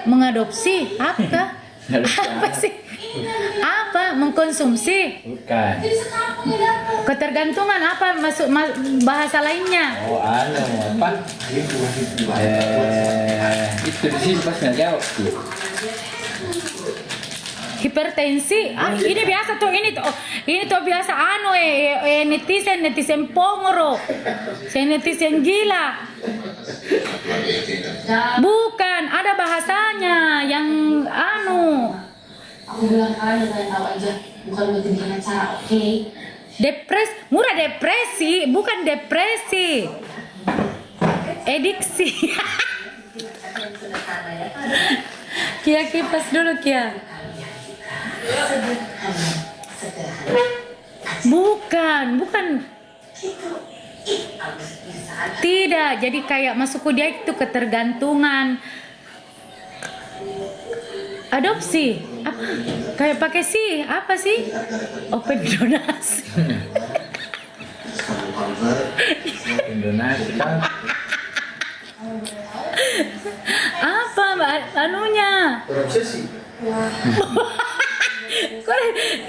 mengadopsi apa? Apa sih? Apa mengkonsumsi? Bukan. Ketergantungan apa masuk bahasa lainnya? Apa? Itu di sini pas nggak jawab tuh. Hipertensi, ini biasa tuh, ini tuh biasa netizen pongoro, netizen gila. Bukan, ada bahasanya yang Aku bilang kalian dengan tahu aja, bukan berarti dengan cara oke. Murah depresi, bukan depresi. Ediksi. Kia kipas dulu Kia. Bukan. Tidak, jadi kayak masukku dia itu ketergantungan. Adopsi, apa? Kayak pakai sih, apa sih? Open donasi. Donasi kan? Apa anunya? Terobsesi.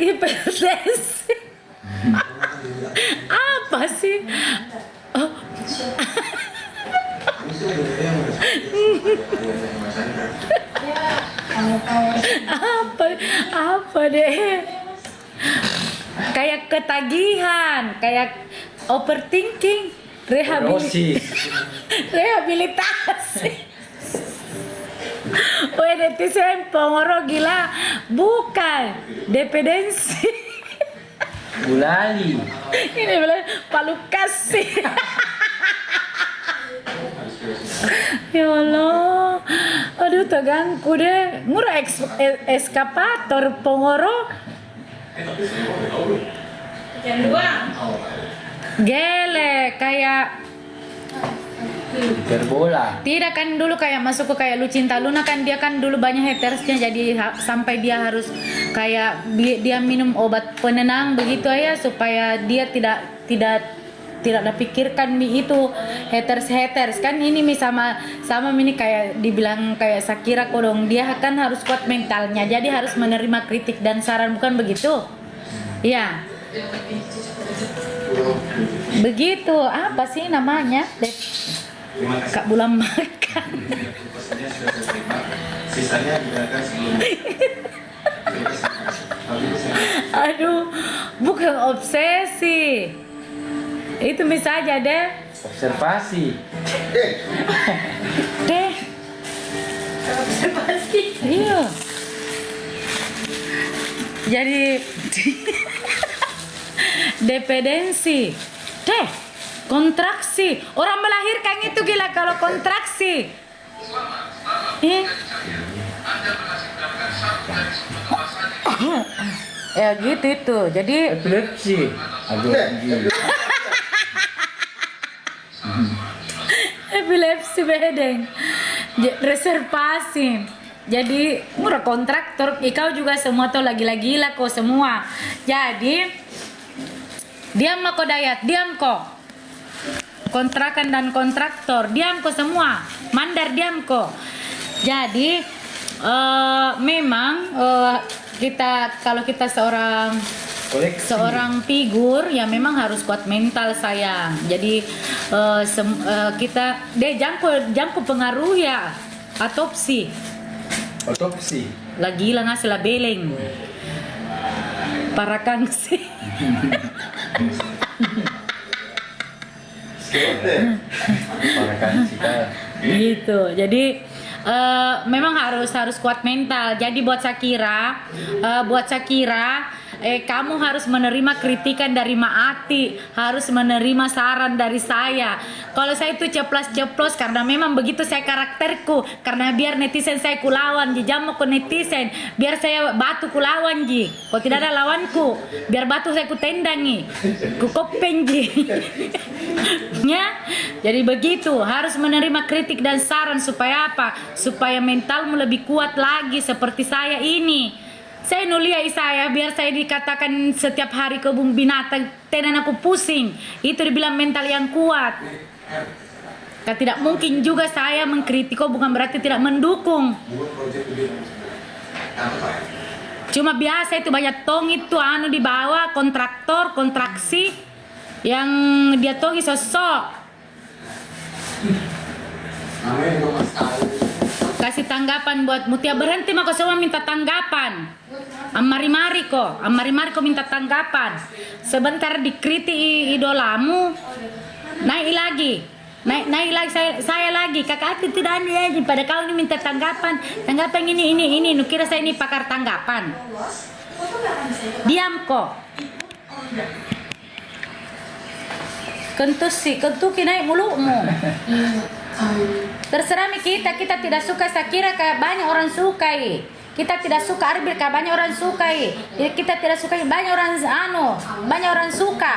Hipertensi. Apa sih? Oh. apa deh? Kayak ketagihan, kayak overthinking, rehabilitasi. netizen Pongoro gila. Bukan. Dependensi. Gulali. Ini bilang Pak Lukas sih. Ya Allah. Aduh tegangku deh. Murah eskapator Pongoro. Yang dua. Gele kayak Hiperbola. tidak kan dulu kayak masuk ke kayak Lucinta Luna kan dia kan dulu banyak hatersnya jadi sampai dia harus kayak dia minum obat penenang begitu ya supaya dia tidak ada pikirkan itu haters kan ini sama ini kayak dibilang kayak Shakira kodong dia kan harus kuat mentalnya jadi harus menerima kritik dan saran bukan begitu ya begitu apa sih namanya Kak Bulan makan Sisanya dibiarkan sebelum. aduh bukan obsesi itu bisa aja deh Observasi. deh Observasi. iya jadi dependensi deh kontraksi orang melahirkan itu gila kalau kontraksi ya gitu itu jadi Epilepsi. Aduh, gila. epilepsi bedeng reservasi jadi murah kontraktor kau juga semua tuh lagi-lagi lah kok semua jadi diam kok Dayat diam kok kontrakan dan kontraktor diam kok semua mandar diam kok jadi memang kita kalau kita Koleksi. seorang figur ya memang harus kuat mental sayang jadi kita deh jangko pengaruh ya otopsi lagi lah ngasih lah beleng para kangsi gitu jadi memang harus kuat mental jadi buat Shakira kamu harus menerima kritikan dari Maati, harus menerima saran dari saya. Kalau saya itu ceplos karena memang begitu saya karakterku, karena biar netizen saya kulawan, jamu ke netizen, biar saya batu kulawan ji. Kalau tidak ada lawanku, biar batu saya kutendangi, ku kopen ji. Ya, jadi begitu, harus menerima kritik dan saran supaya apa? Supaya mentalmu lebih kuat lagi seperti saya ini. Saya nulia saya biar saya dikatakan setiap hari kebun binatang tenan aku pusing. Itu dibilang mental yang kuat. Kan tidak mungkin juga saya mengkritik bukan berarti tidak mendukung. Cuma biasa itu banyak tong itu di bawah kontraktor kontraksi yang dia tongi sosok. Kasih tanggapan buat Mutia berhenti maka semua minta tanggapan. Amari-mari kok minta tanggapan. Sebentar dikritik idolamu, naik lagi saya lagi kakak itu tidak ada pada kau ini minta tanggapan ini nu kira saya ini pakar tanggapan. Diam kok. Kentuki naik mulutmu. Terserah kita tidak suka Shakira kayak banyak orang sukai. Kita tidak suka Arbil kayak banyak orang sukai. Kita tidak suka banyak orang suka.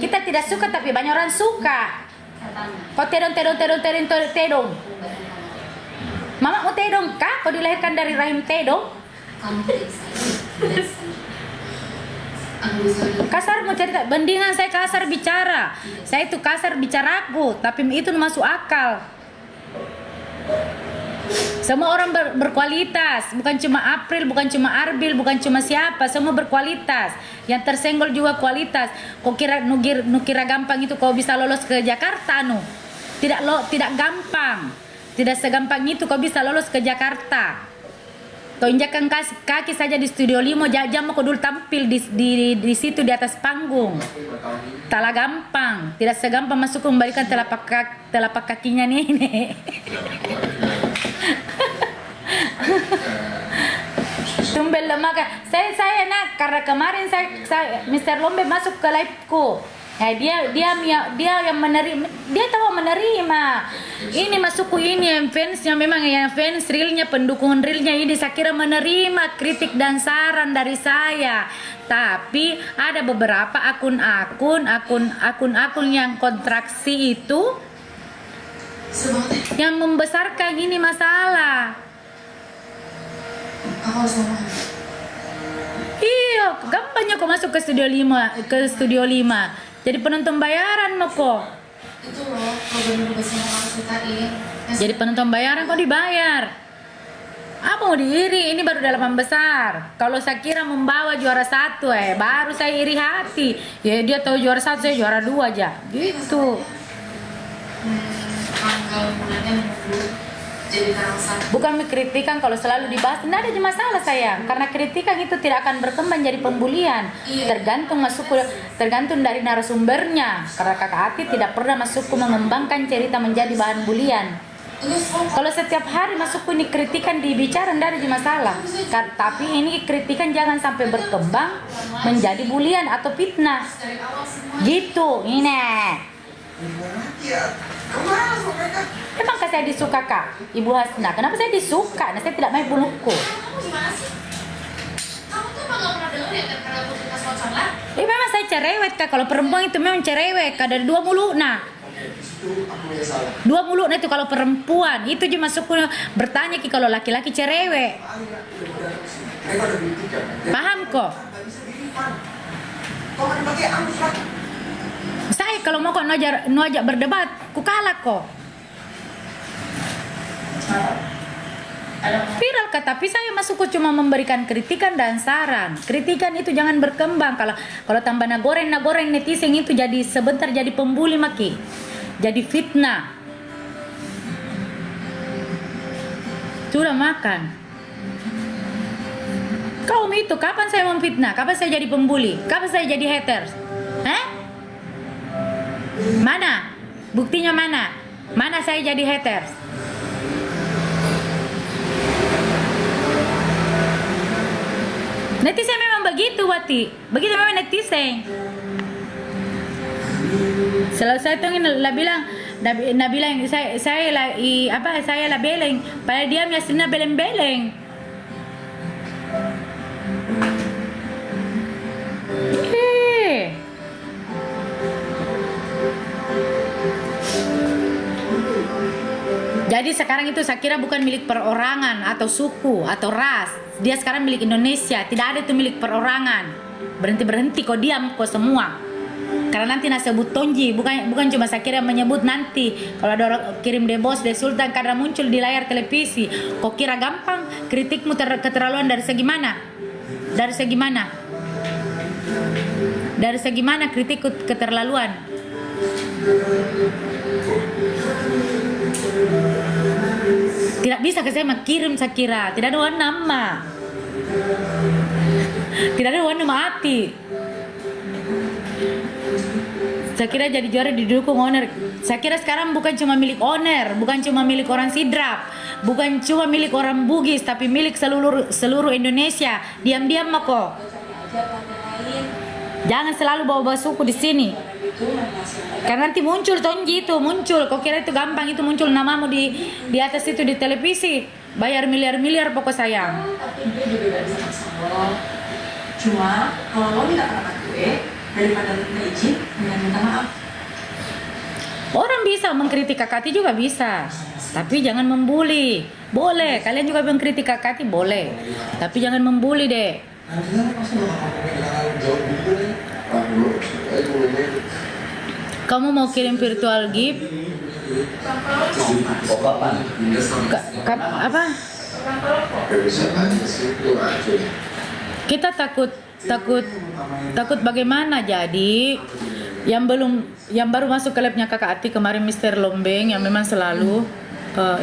Kita tidak suka tapi banyak orang suka. Kau tedong. Mama mau tedong kah? Kau dilahirkan dari rahim tedong? Kasar mau cerita, bendingan saya kasar bicara. Saya itu kasar bicaraku, tapi itu masuk akal. Semua orang berkualitas, bukan cuma April, bukan cuma Arbil, bukan cuma siapa, semua berkualitas. Yang tersenggol juga kualitas. Kau kira nukira gampang itu kau bisa lolos ke Jakarta Tidak gampang. Tidak segampang itu kau bisa lolos ke Jakarta. Kau injakkan kaki saja di Studio 5 jam kau dulu tampil di situ di atas panggung. Taklah gampang, tidak segampang masuk kembalikan telapak kakinya nih. maka saya nak karena kemarin saya Mr. Lombe masuk ke live-ku. Dia yang menerima, dia tahu menerima. Ini masukku ini yang fansnya memang yang fans realnya, pendukung realnya ini saya kira menerima kritik dan saran dari saya. Tapi ada beberapa akun-akun yang kontraksi itu yang membesarkan ini masalah. Aku harus ngomong. Iya, gampangnya kok masuk ke Studio 5. Jadi penonton bayaran mo kok. Itu loh, kalau bener yang kamu ceritain. Jadi penonton bayaran kok dibayar. Apa mau diiri? Ini baru dalaman besar. Kalau saya kira membawa juara 1 baru saya iri hati. Ya dia tahu juara 1, saya juara 2 aja. Gitu. Tanggal bulannya menunggu jadi tanggal 1. Bukan kritikan kalau selalu dibahas, tidak ada masalah sayang. Karena kritikan itu tidak akan berkembang jadi pembulian. Tergantung dari narasumbernya. Karena Kakak Ati tidak pernah masukku mengembangkan cerita menjadi bahan bulian. Kalau setiap hari masukku ini kritikan dibicara, tidak ada masalah. Tapi ini kritikan jangan sampai berkembang menjadi bulian atau fitnah. Gitu, ini. Emang saya disuka Kak, Ibu Hasna? Kenapa saya disuka? Nah, saya tidak main buluku. Kamu gimana sih? Kamu tuh emang gak pernah denger ya karena aku cerita soal Chandra? Memang saya cerewet Kak. Kalau perempuan itu memang cerewet Kak. Dari 2 mulut nah. 2 mulut nah itu kalau perempuan. Itu cuma suku bertanya Ki kalau laki-laki cerewet. Paham kok? Saya kalau mau kok ajak berdebat, ku kalah kok. Viral Kak, tapi saya masuk cuma memberikan kritikan dan saran. Kritikan itu jangan berkembang. Kalau tambah nagoreng netizen itu jadi sebentar jadi pembuli maki. Jadi fitnah. Sudah makan. Kaum itu kapan saya memfitnah? Kapan saya jadi pembuli? Kapan saya jadi haters? Mana? Buktinya mana? Mana saya jadi haters? Netizen memang begitu, Wati. Begitu memang netizen. Selalu saya tunggu bilang saya lah beleng. Padahal dia biasanya beleng-beleng. Jadi sekarang itu saya kira bukan milik perorangan atau suku atau ras. Dia sekarang milik Indonesia. Tidak ada itu milik perorangan. Berhenti kok diam kok semua. Karena nanti nak sebut Tonji, bukan cuma saya kira menyebut nanti kalau ada orang kirim de bos de sultan karena muncul di layar televisi. Kok kira gampang kritikmu keterlaluan dari segi mana? Dari segi mana? Dari segi mana kritikku keterlaluan? Tidak bisa ke saya kirim saya kira. Tidak ada warna nama. Tidak ada warna mati. Saya kira jadi juara didukung owner. Saya kira sekarang bukan cuma milik owner, bukan cuma milik orang Sidrap, bukan cuma milik orang Bugis, tapi milik seluruh Indonesia. Diam-diam kok. Jangan selalu bawa-bawa suku di sini. Karena nanti muncul Tonji itu muncul. Kok kira itu gampang itu muncul namamu di atas itu di televisi. Bayar miliar-miliar pokok sayang. Tapi gue juga gak bisa maksa lo. Cuma kalau lo minta pendapat gue, daripada lo minta izin, dengan minta maaf. Orang bisa mengkritik Kakati juga bisa. Tapi jangan membuli. Boleh, kalian juga mengkritik Kakati boleh. Tapi jangan membuli deh. Kamu mau kirim virtual gift? Apa? Kita takut bagaimana jadi yang baru masuk ke labnya Kakak Ati kemarin Mr. Lombeng yang memang selalu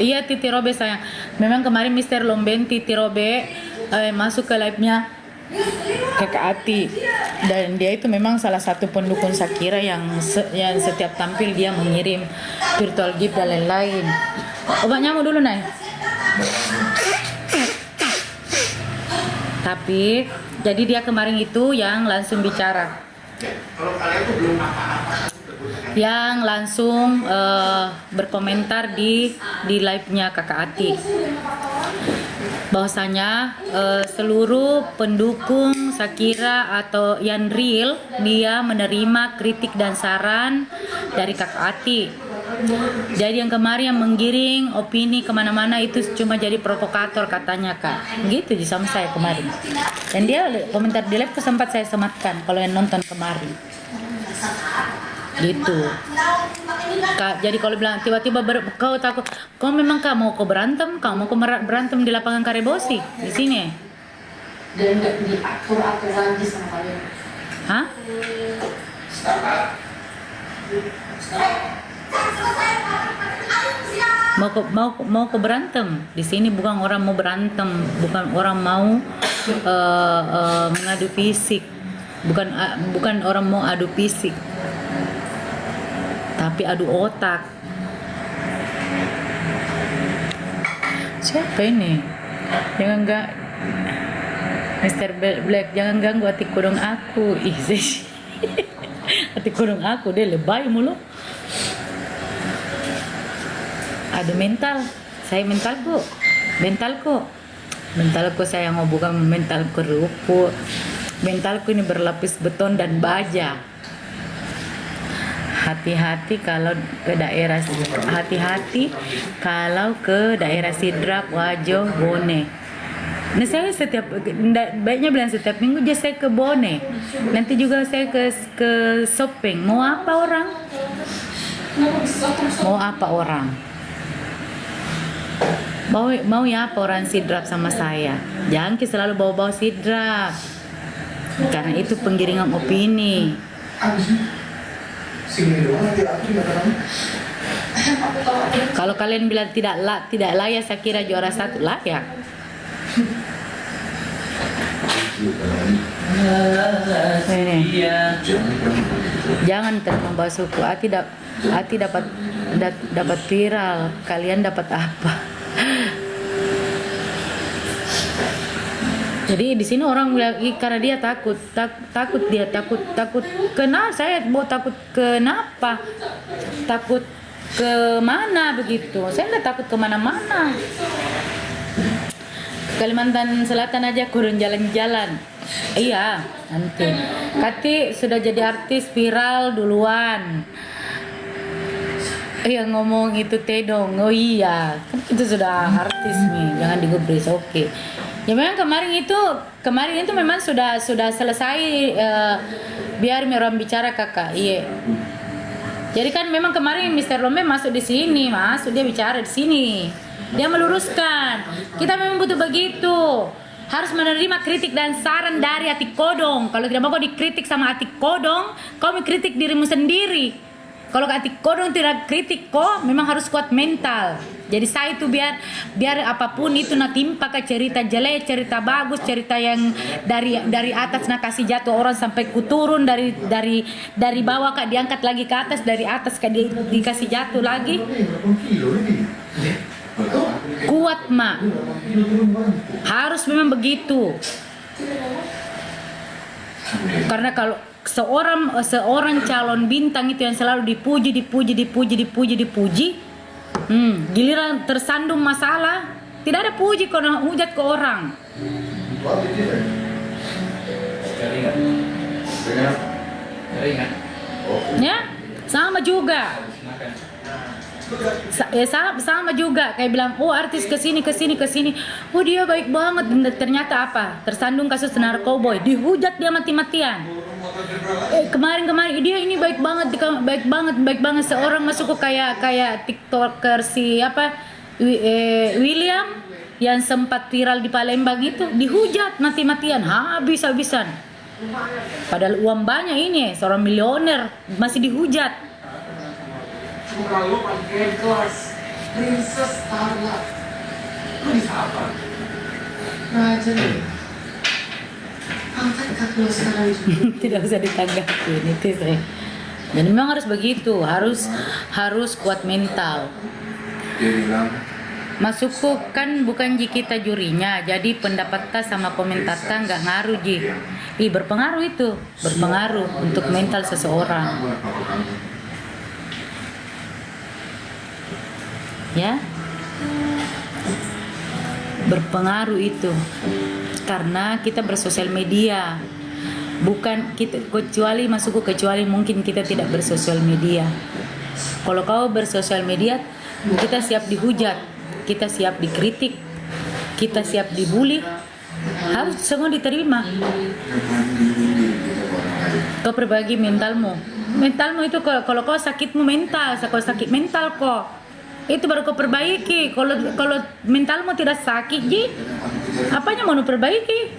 iya Titi Robe sayang. Memang kemarin Mr. Lombeng Titi Robe masuk ke live-nya Kakak Ati dan dia itu memang salah satu pendukung Shakira yang setiap tampil dia mengirim virtual gift dan lain-lain. Obat nyamuk dulu Nay. Tapi jadi dia kemarin itu yang langsung bicara, Kalau kalian tuh belum apa-apa. yang langsung berkomentar di live-nya Kakak Ati, bahwasanya seluruh pendukung Shakira atau yang real dia menerima kritik dan saran dari Kakak Ati. Jadi yang kemarin yang menggiring opini kemana-mana itu cuma jadi provokator katanya Kak, gitu di sama saya kemarin. Dan dia komentar di live itu sempat saya sematkan kalau yang nonton kemarin gitu Kak. Jadi kalau bilang tiba-tiba kau takut, kau memang kau mau berantem di lapangan Karebosi di sini? Dan nggak diatur-atur lagi sama kalian. Hah? Mau ke berantem di sini? Bukan orang mau berantem, bukan orang mau mengadu fisik, bukan orang mau adu fisik, tapi adu otak. Siapa ini? Jangan enggak Mr. Black, jangan ganggu hati kurung aku. Ih, hati kurung aku dia lebay mulu. Aduh mental, saya mentalku saya mau bukan mental kerupuk. Mentalku ini berlapis beton dan baja. Hati-hati kalau ke daerah Sidrap, Wajo, Bone. Nah saya baiknya bilang setiap minggu aja saya ke Bone. Nanti juga saya ke shopping. Mau apa orang? Mau ya apa orang Sidrap sama saya? Jangan selalu bawa-bawa Sidrap, karena itu penggiringan opini. Kalau kalian bilang tidak layak Shakira juara 1, layak. Ini. Jangan termembawa suku. Ati dapat viral, kalian dapat apa? Jadi di sini orang bilang karena dia takut. Kenapa saya mau takut? Kenapa? Takut ke mana begitu? Saya nggak takut kemana-mana. Kalimantan Selatan aja kurang jalan-jalan. Iya, nanti. Kati sudah jadi artis viral duluan. Yang ngomong itu Tedong. Oh iya, kan itu sudah artis nih, jangan digubris. Oke. Ya memang kemarin itu memang sudah selesai, biar orang bicara Kakak. Iya. Jadi kan memang kemarin Mr. Lombe masuk di sini, dia bicara di sini. Dia meluruskan. Kita memang butuh begitu. Harus menerima kritik dan saran dari hati kodong. Kalau tidak mau kau dikritik sama hati kodong, kau mengkritik dirimu sendiri. Kalau hati kodong tidak kritik kok, memang harus kuat mental. Jadi saya itu biar apapun itu natimpa ke cerita jelek, cerita bagus, cerita yang dari atas nak kasih jatuh orang sampai kuturun dari bawah kak diangkat lagi ke atas, dari atas kak dikasih jatuh lagi. Kuat mak, harus memang begitu. Karena kalau seorang calon bintang itu yang selalu dipuji, giliran tersandung masalah tidak ada puji, karena hujat ke orang. Ya, sama juga. Sama juga kayak bilang, oh artis kesini, oh dia baik banget, ternyata apa? Tersandung kasus narkoboy, dihujat dia mati-matian. Kemarin dia ini baik banget. Seorang masuk ke kayak TikToker si William yang sempat viral di Palembang itu, dihujat mati-matian, habis-habisan. Padahal uang banyak ini, seorang miliuner masih dihujat. Kalau pakai kelas Princess Starla, lu bisa apa? Raja nih. Angkat kaki lo sekarang juga. Tidak usah ditanggapi itu saya. Dan memang harus begitu, harus kuat mental. Dia bilang Masukku kan bukan Ji kita jurinya, jadi pendapat ta sama komentar ta nggak ngaruh Ji. Berpengaruh itu, berpengaruh untuk mental seseorang. Buat papa kamu. Ya, berpengaruh itu karena kita bersosial media, bukan kita kecuali masukku, kecuali mungkin kita tidak bersosial media. Kalau kau bersosial media, kita siap dihujat, kita siap dikritik, kita siap dibully, harus semua diterima. Kau perbagi mentalmu itu kalau kau sakitmu mental, kalau sakit mental kok itu baru kau perbaiki. Kalau mentalmu tidak sakit Ji, apanya mau perbaiki?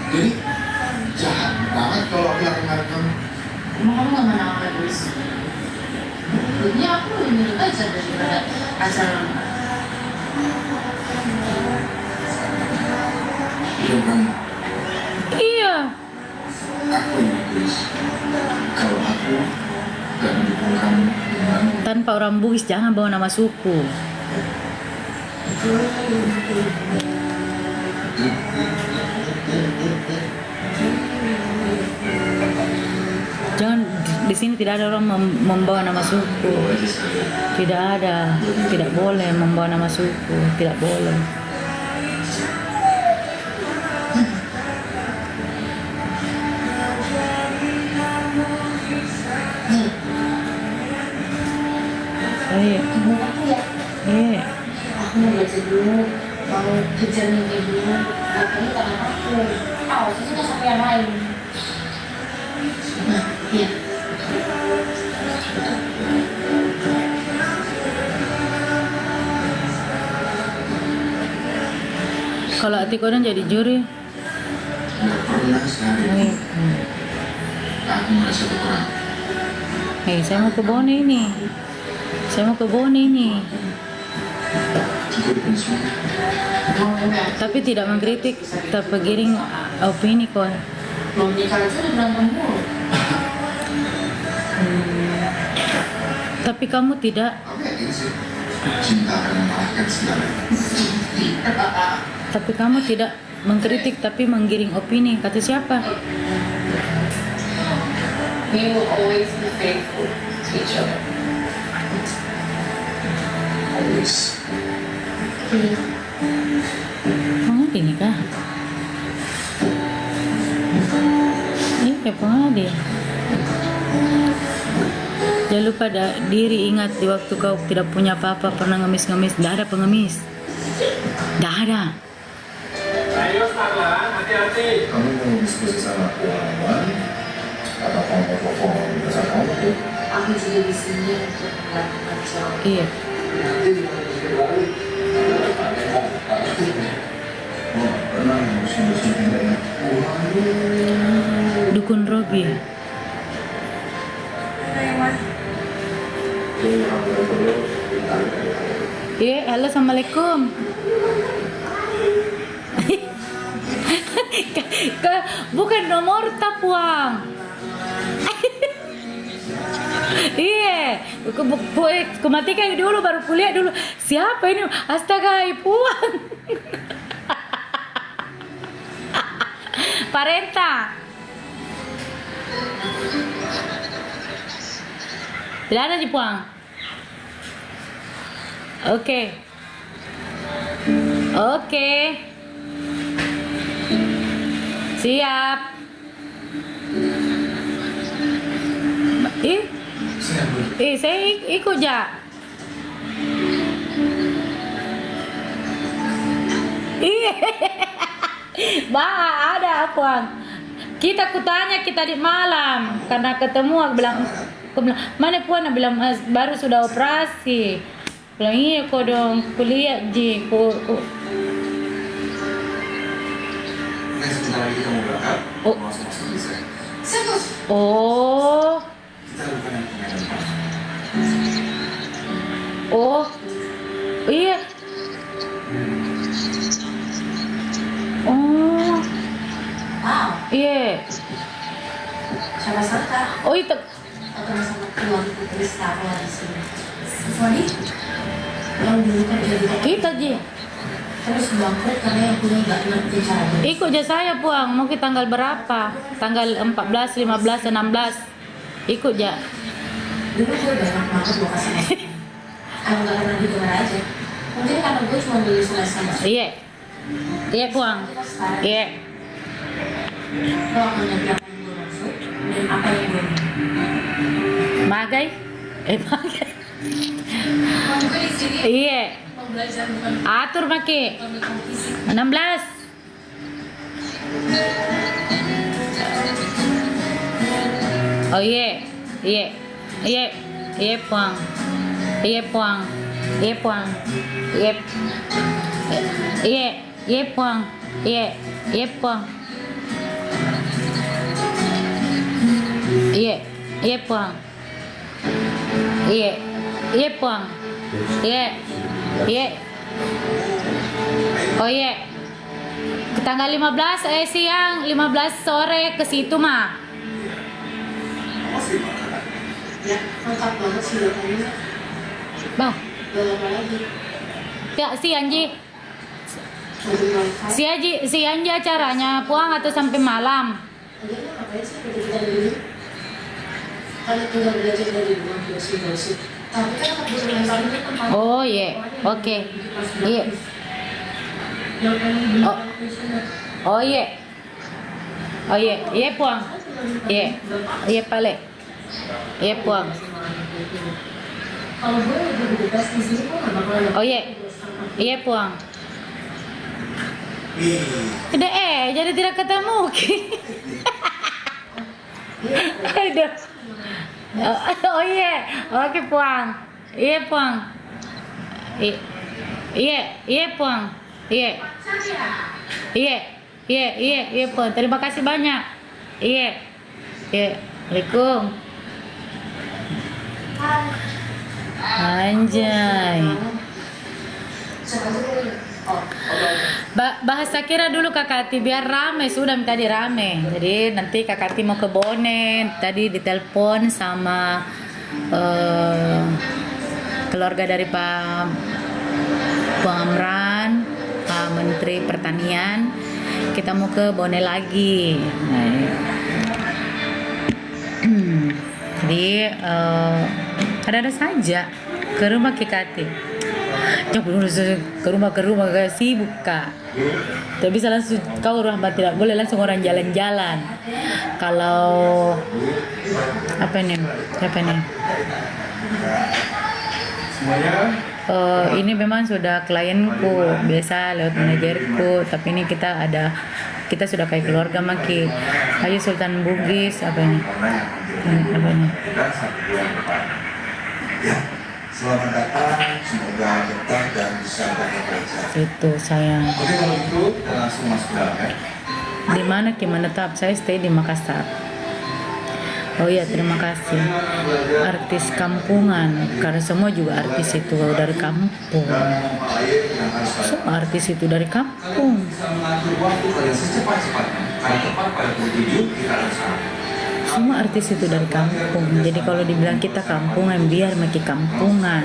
Jadi jahat banget kalau bilang kemarin kamu. Emang kamu gak menang sama Luis? Jadinya aku lebih mirip aja daripada acara. Hidup kamu. Iya. Aku yang egois. Kalau aku gak mendukung kamu, gimana? Tanpa orang Bugis jangan bawa nama suku. Jangan, di sini tidak ada orang membawa nama suku. Tidak ada, tidak boleh membawa nama suku, tidak boleh. Iya. Gimana aku ya? Iya. Aku mau belajar dulu, mau kejar mimpi dulu. Makanya tangan aku. Awas, itu udah sampai yang lain. Nah, iya. Kalau Ati Kodon jadi juri, Gak pernah sehari aku merasa berkurang. saya mau ke Bone ini. Saya mau ke Bone ini. Aku udah punya suami. Tapi tidak mengkritik, terpegiring opini kok. Mau menikah aja udah berantem mulu. Tapi kamu tidak, Aku yakin sih cinta akan mengalahkan segalanya. tapi kamu tidak mengkritik tapi menggiring opini. Kata siapa? We will always be faithful to each other. Always. Pengadi nih kah? Iya, pengadi. Jangan lupa diri, ingat di waktu kau tidak punya apa-apa pernah ngemis-ngemis. Tidak ada pengemis. Tidak ada. Kamu mau diskusi sama aku lawan atau kamu mau telepon sama kamu tuh? Aku juga di sini untuk melakukan sholat. Iya. Oh, pernah musim-musim tendanya. Dukun Robi. Iya, halo, assalamualaikum. Bukan nomor tapuang. Iya, aku matikan dulu baru kuliah dulu. Siapa ini? Astaga, Puang. Parenta. Tidak ada di Puang. Oke. Oke. Siap. Saya ikut ja. Iya. Bah, ada Puang. Kita kutanya kita di malam karena ketemu aku bilang mana Puan, aku bilang baru sudah operasi. Bilang iya kok dong kuliah Ji kok. Sebentar lagi kamu berangkat. Oh. Mau langsung bisa. Serius? Oh. Kita lakukan yang pengen. Oh. Iya. Oh. Wow, Iya. siapa sangka Oh itu. ketemu sama Tuan Putri Starla di sini. Sorry? yang dulu kerja di Kita Ji. terus bangkrut karena yang punya nggak ngerti caranya. Ikut aja saya puang. Mau ke tanggal berapa? Tanggal 14, 15, 16. Ikut aja. Dulu gue banyak banget gue kasih kalau nggak pernah didengar aja. Mungkin karena gue cuma beli sama Iya. Iya puang. Iya. lo akan ngerti apa yang gue maksud dan apa yang gue Magai. Magai. Mau juga di sini Iya. mau belajar bukan Atur make. ambil kompetisi. 16. Oh iya. Iya. Iya. Iya puang. Iya puang. Iya puang. Iya. Iya. Iya puang. Iya. Iya puang. Iya. Iya puang. Iya. Iya puang. Iya. Iya. Oh iya. Tanggal 15 siang, 15 sore ke situ mah. ya lengkap banget sih dokumennya. Bah, Gak lama lagi. ya si Anji. Mobil wifi. Si Anji acaranya puang atau sampai malam? Lagi lo ngapain sih kerja kita dulu? Kan tinggal belajar dari rumah gosip-gosip. Tapi kan kebetulan kami itu tempat. Oh iya. Oke. Iya. Oh. Oh iya. Oh iya, iya puang. Iya. Iya pale. Iya puang. Kalau gue lebih bebas di sini gue nggak bakalan. Oh iya. Iya puang. Tidak jadi tidak ketemu. Aduh. Oh iya. Oke puang. Iya puang. Iya, iya puang. Iya. Iya. Iya, iya, iya puang. Terima kasih banyak. Iya. Iya. Assalamualaikum. Anjay. Bahasa kira dulu Kak Ati biar rame, sudah tadi rame. Jadi nanti Kak Ati mau ke Bonen, tadi ditelepon sama keluarga dari Pak Amran, Pak Menteri Pertanian. Kita mau ke Bonen lagi. Jadi ada saja ke rumah Kak Ati. Ke rumah gak sibuk Kak. Tidak bisa langsung kau Rahmat, tidak boleh langsung orang jalan-jalan. Kalau apa ini? Ini memang sudah klienku biasa lewat manajerku, tapi ini kita sudah kayak keluarga Maki. Ayo Sultan Bugis apa ini? Apa ini? Ya, selamat datang, semoga betah dan bisa bekerja. Itu sayang. Oke, kalau gitu kita langsung masuk ke dalam ya. Di mana menetap? Saya stay di Makassar. Oh iya, terima kasih. Artis kampungan, karena semua juga artis itu dari kampung. Semua artis itu dari kampung. Bisa mengatur waktu kalian secepat-cepatnya. Karena tepat pada pukul 7 kita akan sampai. Semua artis itu dari kampung. Jadi kalau dibilang kita kampungan, biar maki kampungan.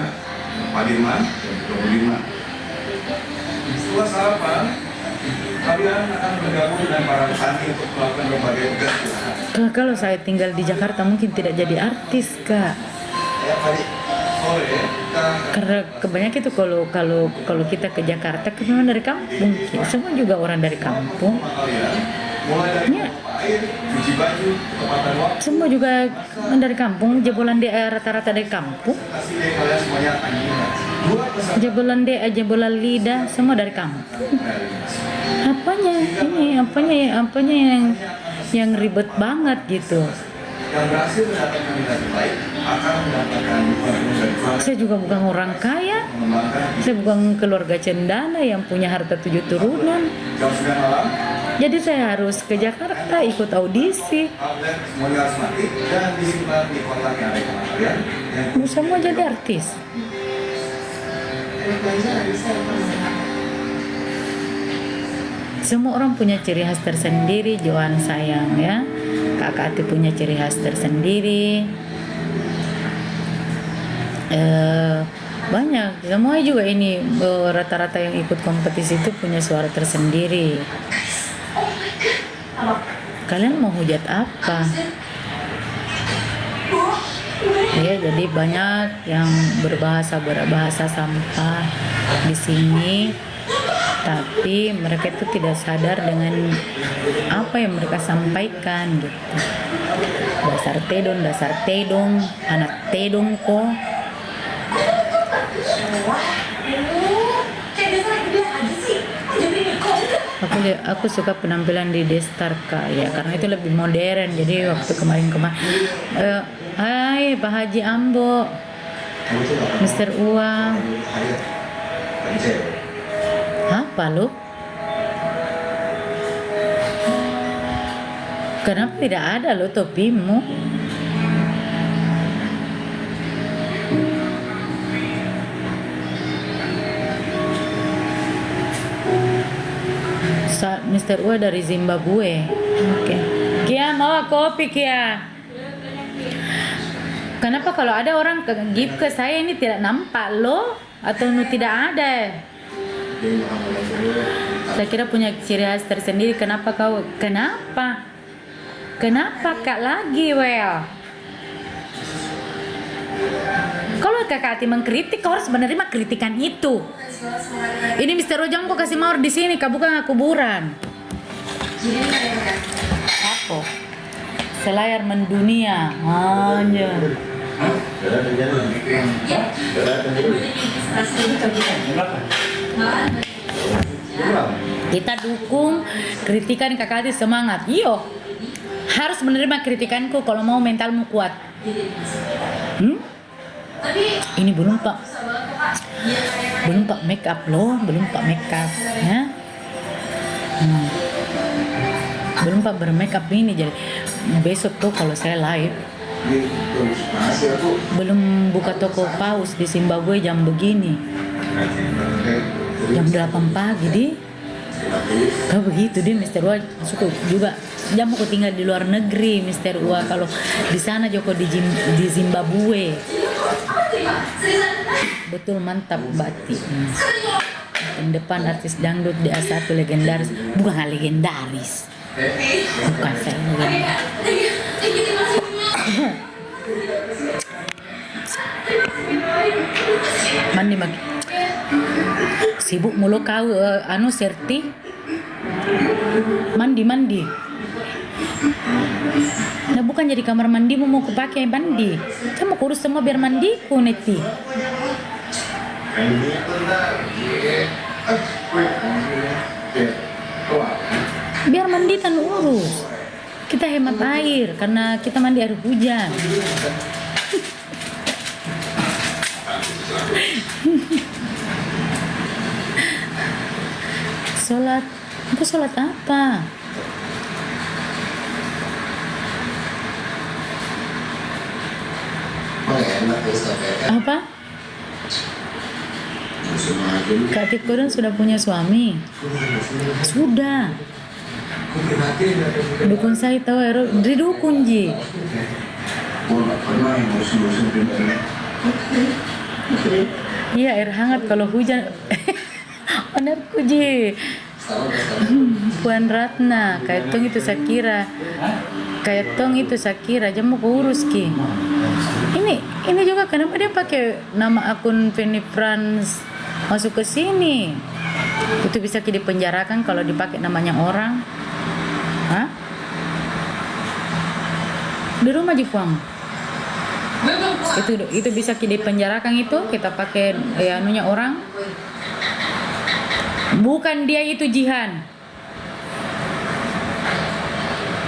Pak Dirman, jam 25. Setelah sarapan, kalian akan bergabung dengan para petani untuk melakukan berbagai tugas. Kalau saya tinggal di Jakarta mungkin tidak jadi artis Kak. Ya, tadi sore kita Karena kebanyakan itu kalau kita ke Jakarta kan memang dari kampung. Semua juga orang dari kampung. kalian mulai dari Ya. pompa air, cuci baju, ketepatan waktu, Semua juga dari kampung. Jebolan DA rata-rata dari kampung. kasih deh kalian semuanya anjingan. Dua pesan Jebolan DA, jebolan lidah, semua dari kampung. Apanya yang ribet banget gitu. yang berhasil mendapatkan nilai terbaik akan mendapatkan dukungan dari keluarga Saya juga bukan orang kaya. mengembangkan Saya bukan keluarga cendana yang punya harta 7 turunan. jam 9 malam. Jadi saya harus ke Jakarta ikut audisi. Outlet semuanya harus mati dan disimpan di kotak yang ada di kamar kalian. Yang Semua jadi artis. Kalau belanja nggak bisa ya Pak. Semua orang punya ciri khas tersendiri, Joan sayang ya. Kakak Ati punya ciri khas tersendiri. Banyak, semua juga ini rata-rata yang ikut kompetisi itu punya suara tersendiri. Kalian mau hujat apa? Ya, jadi banyak yang berbahasa sampah di sini, tapi mereka itu tidak sadar dengan apa yang mereka sampaikan gitu. Dasar tedong, anak tedong kok. Aku suka penampilan di Destarka ya, karena itu lebih modern. Jadi waktu kemarin hai Pak Haji Ambo, Mr. Ua, apa lu? Kenapa tidak ada lo topimu? Mr. Ua dari Zimbabwe. Oke. Kia mau kopi Kia. Kenapa kalau ada orang give ke saya ini tidak nampak lo atau tidak ada? Saya kira punya ciri khas tersendiri. Kenapa kau? Kenapa kak lagi Well? Kalau kakak hati mengkritik, kau harus menerima kritikan itu. Ini Mr. Ojong kok kasih mawar di sini, kau bukan kuburan. Apa? Selayar mendunia. Hanya. Kita dukung kritikan kakak hati, semangat. Iyo. Harus menerima kritikanku kalau mau mentalmu kuat. Ini belum pak make up loh, belum pak make up ya. Belum pak bermake up ini, jadi besok tuh kalau saya live belum buka toko paus di Zimbabwe jam begini, jam 8 pagi di. Kalau begitu deh Mr. Ua suka juga. Dia mau tinggal di luar negeri Mr. Ua, kalau di sana Joko di Zimbabwe. Betul, mantap Bati. Di depan artis dangdut DA1 legendaris, bukan legendaris. Bukan saya legendaris. Mandi mak. Sibuk mulu kau Serti. Mandi. Nah bukan jadi kamar mandimu mau kupakai mandi. Saya mau kurus semua biar mandiku neti. Biar mandi tan urus. Kita hemat air karena kita mandi air hujan. Sholat, aku sholat apa? Apa? Kak Tikurun sudah punya suami? Sudah. Dukun saya tahu didukun ji. Iya, air hangat kalau hujan. Benerku ji. Puan Ratna, kayak tong itu Sakira. Kayak tong itu Sakira, jamu urus ki. Ini juga kenapa dia pakai nama akun Penny France masuk ke sini? Itu bisa dipenjarakan kalau dipakai namanya orang. Hah? Di rumah Jepang. Itu bisa dipenjarakan itu, kita pakai anunya orang. Bukan dia itu Jihan.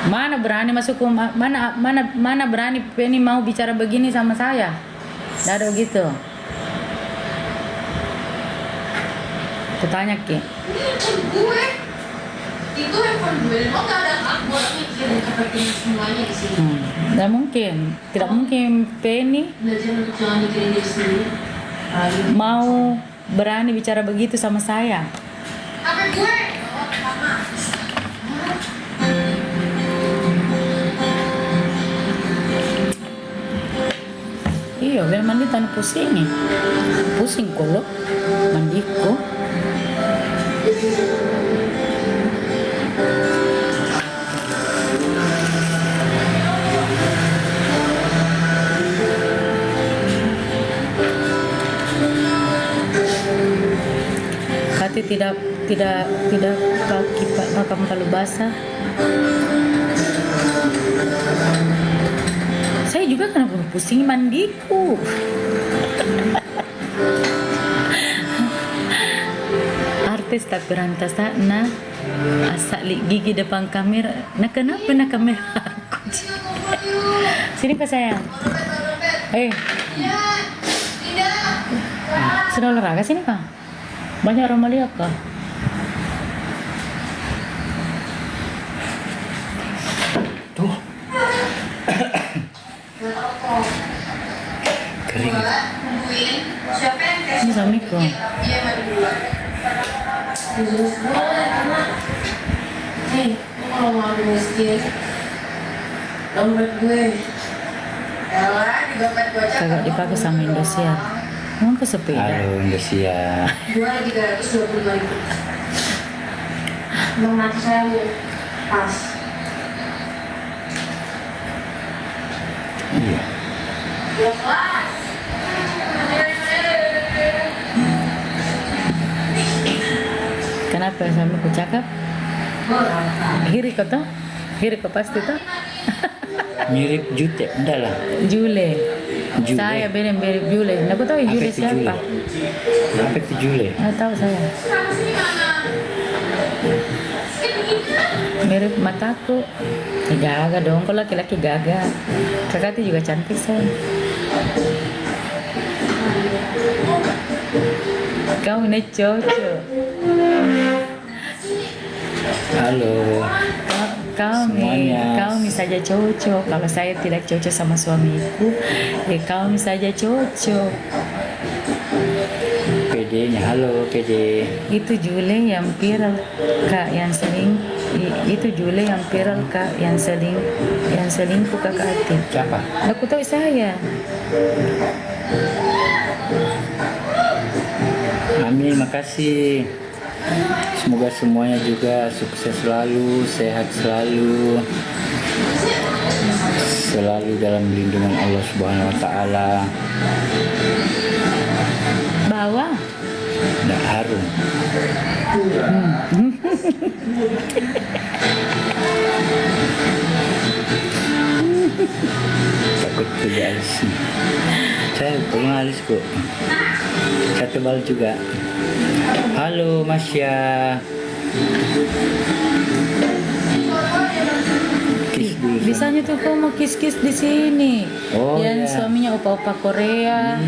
Mana berani masuk ke mana berani Penny mau bicara begini sama saya? Tidak ada begitu. Kutanya Ki. Itu handphone gue, lo gak ada hak buat mikirin kepentingan semuanya di sini. Tidak mungkin Penny Belajar untuk jangan mikirin diri sendiri. mau berani bicara begitu sama saya. HP gue, sama. yo biar mandi tanpa pusing nih. Pusing kalau mandiku. Kati tidak pakai makam kalau basah. Saya juga kenapa pusing mandiku. Artis tak berantas tak nah asak gigi depan kamera. Nah kenapa nak kamera aku? Sini Kak sayang. Sudah olahraga sini Kak. Banyak orang melihat Kak. Tuh. Kering. Siapa yang Ini suamiku. Hei, lu kalau mau miskin, dompet gue. Elah, di dompet gue aja. Kagak dipakai sama Indosiar. Mau ke sepeda. Halo Indonesia. Gue 325 ribu. Bang nanti saya mau pas. Iya. Ya kelas. Kenapa suamiku cakap? Hiri kau toh? Hiri kau pasti toh? Mirip Jute, enggak lah. Jule. Jule. Saya mirip Jule. Nah, aku tahu Apa Jule itu siapa? Jule? Apa itu Jule? Nggak tahu saya. Mirip mataku. Gaga dong, kalau laki-laki gaga. Kakak juga cantik saya. Kau ini cocok. Halo. Semuanya. Kau saja cocok. Kalau saya tidak cocok sama suamiku, ya kau saja cocok. PD-nya, halo PD. Itu Jule yang viral Kak, yang itu Jule yang viral Kak, yang selingkuh Kakak Ati. Siapa? Aku tahu saya. Amin, makasih. Semoga semuanya juga sukses selalu, sehat selalu, selalu dalam lindungan Allah Subhanahu Wa Taala. Bawa. Nggak harum. Takut punya alis. Saya punya alis kok. Saya tebal juga. Halo Masya. Kiss dulu. Bisanya tuh kau mau kiss-kiss di sini. Oh, yang iya. suaminya opa-opa Korea.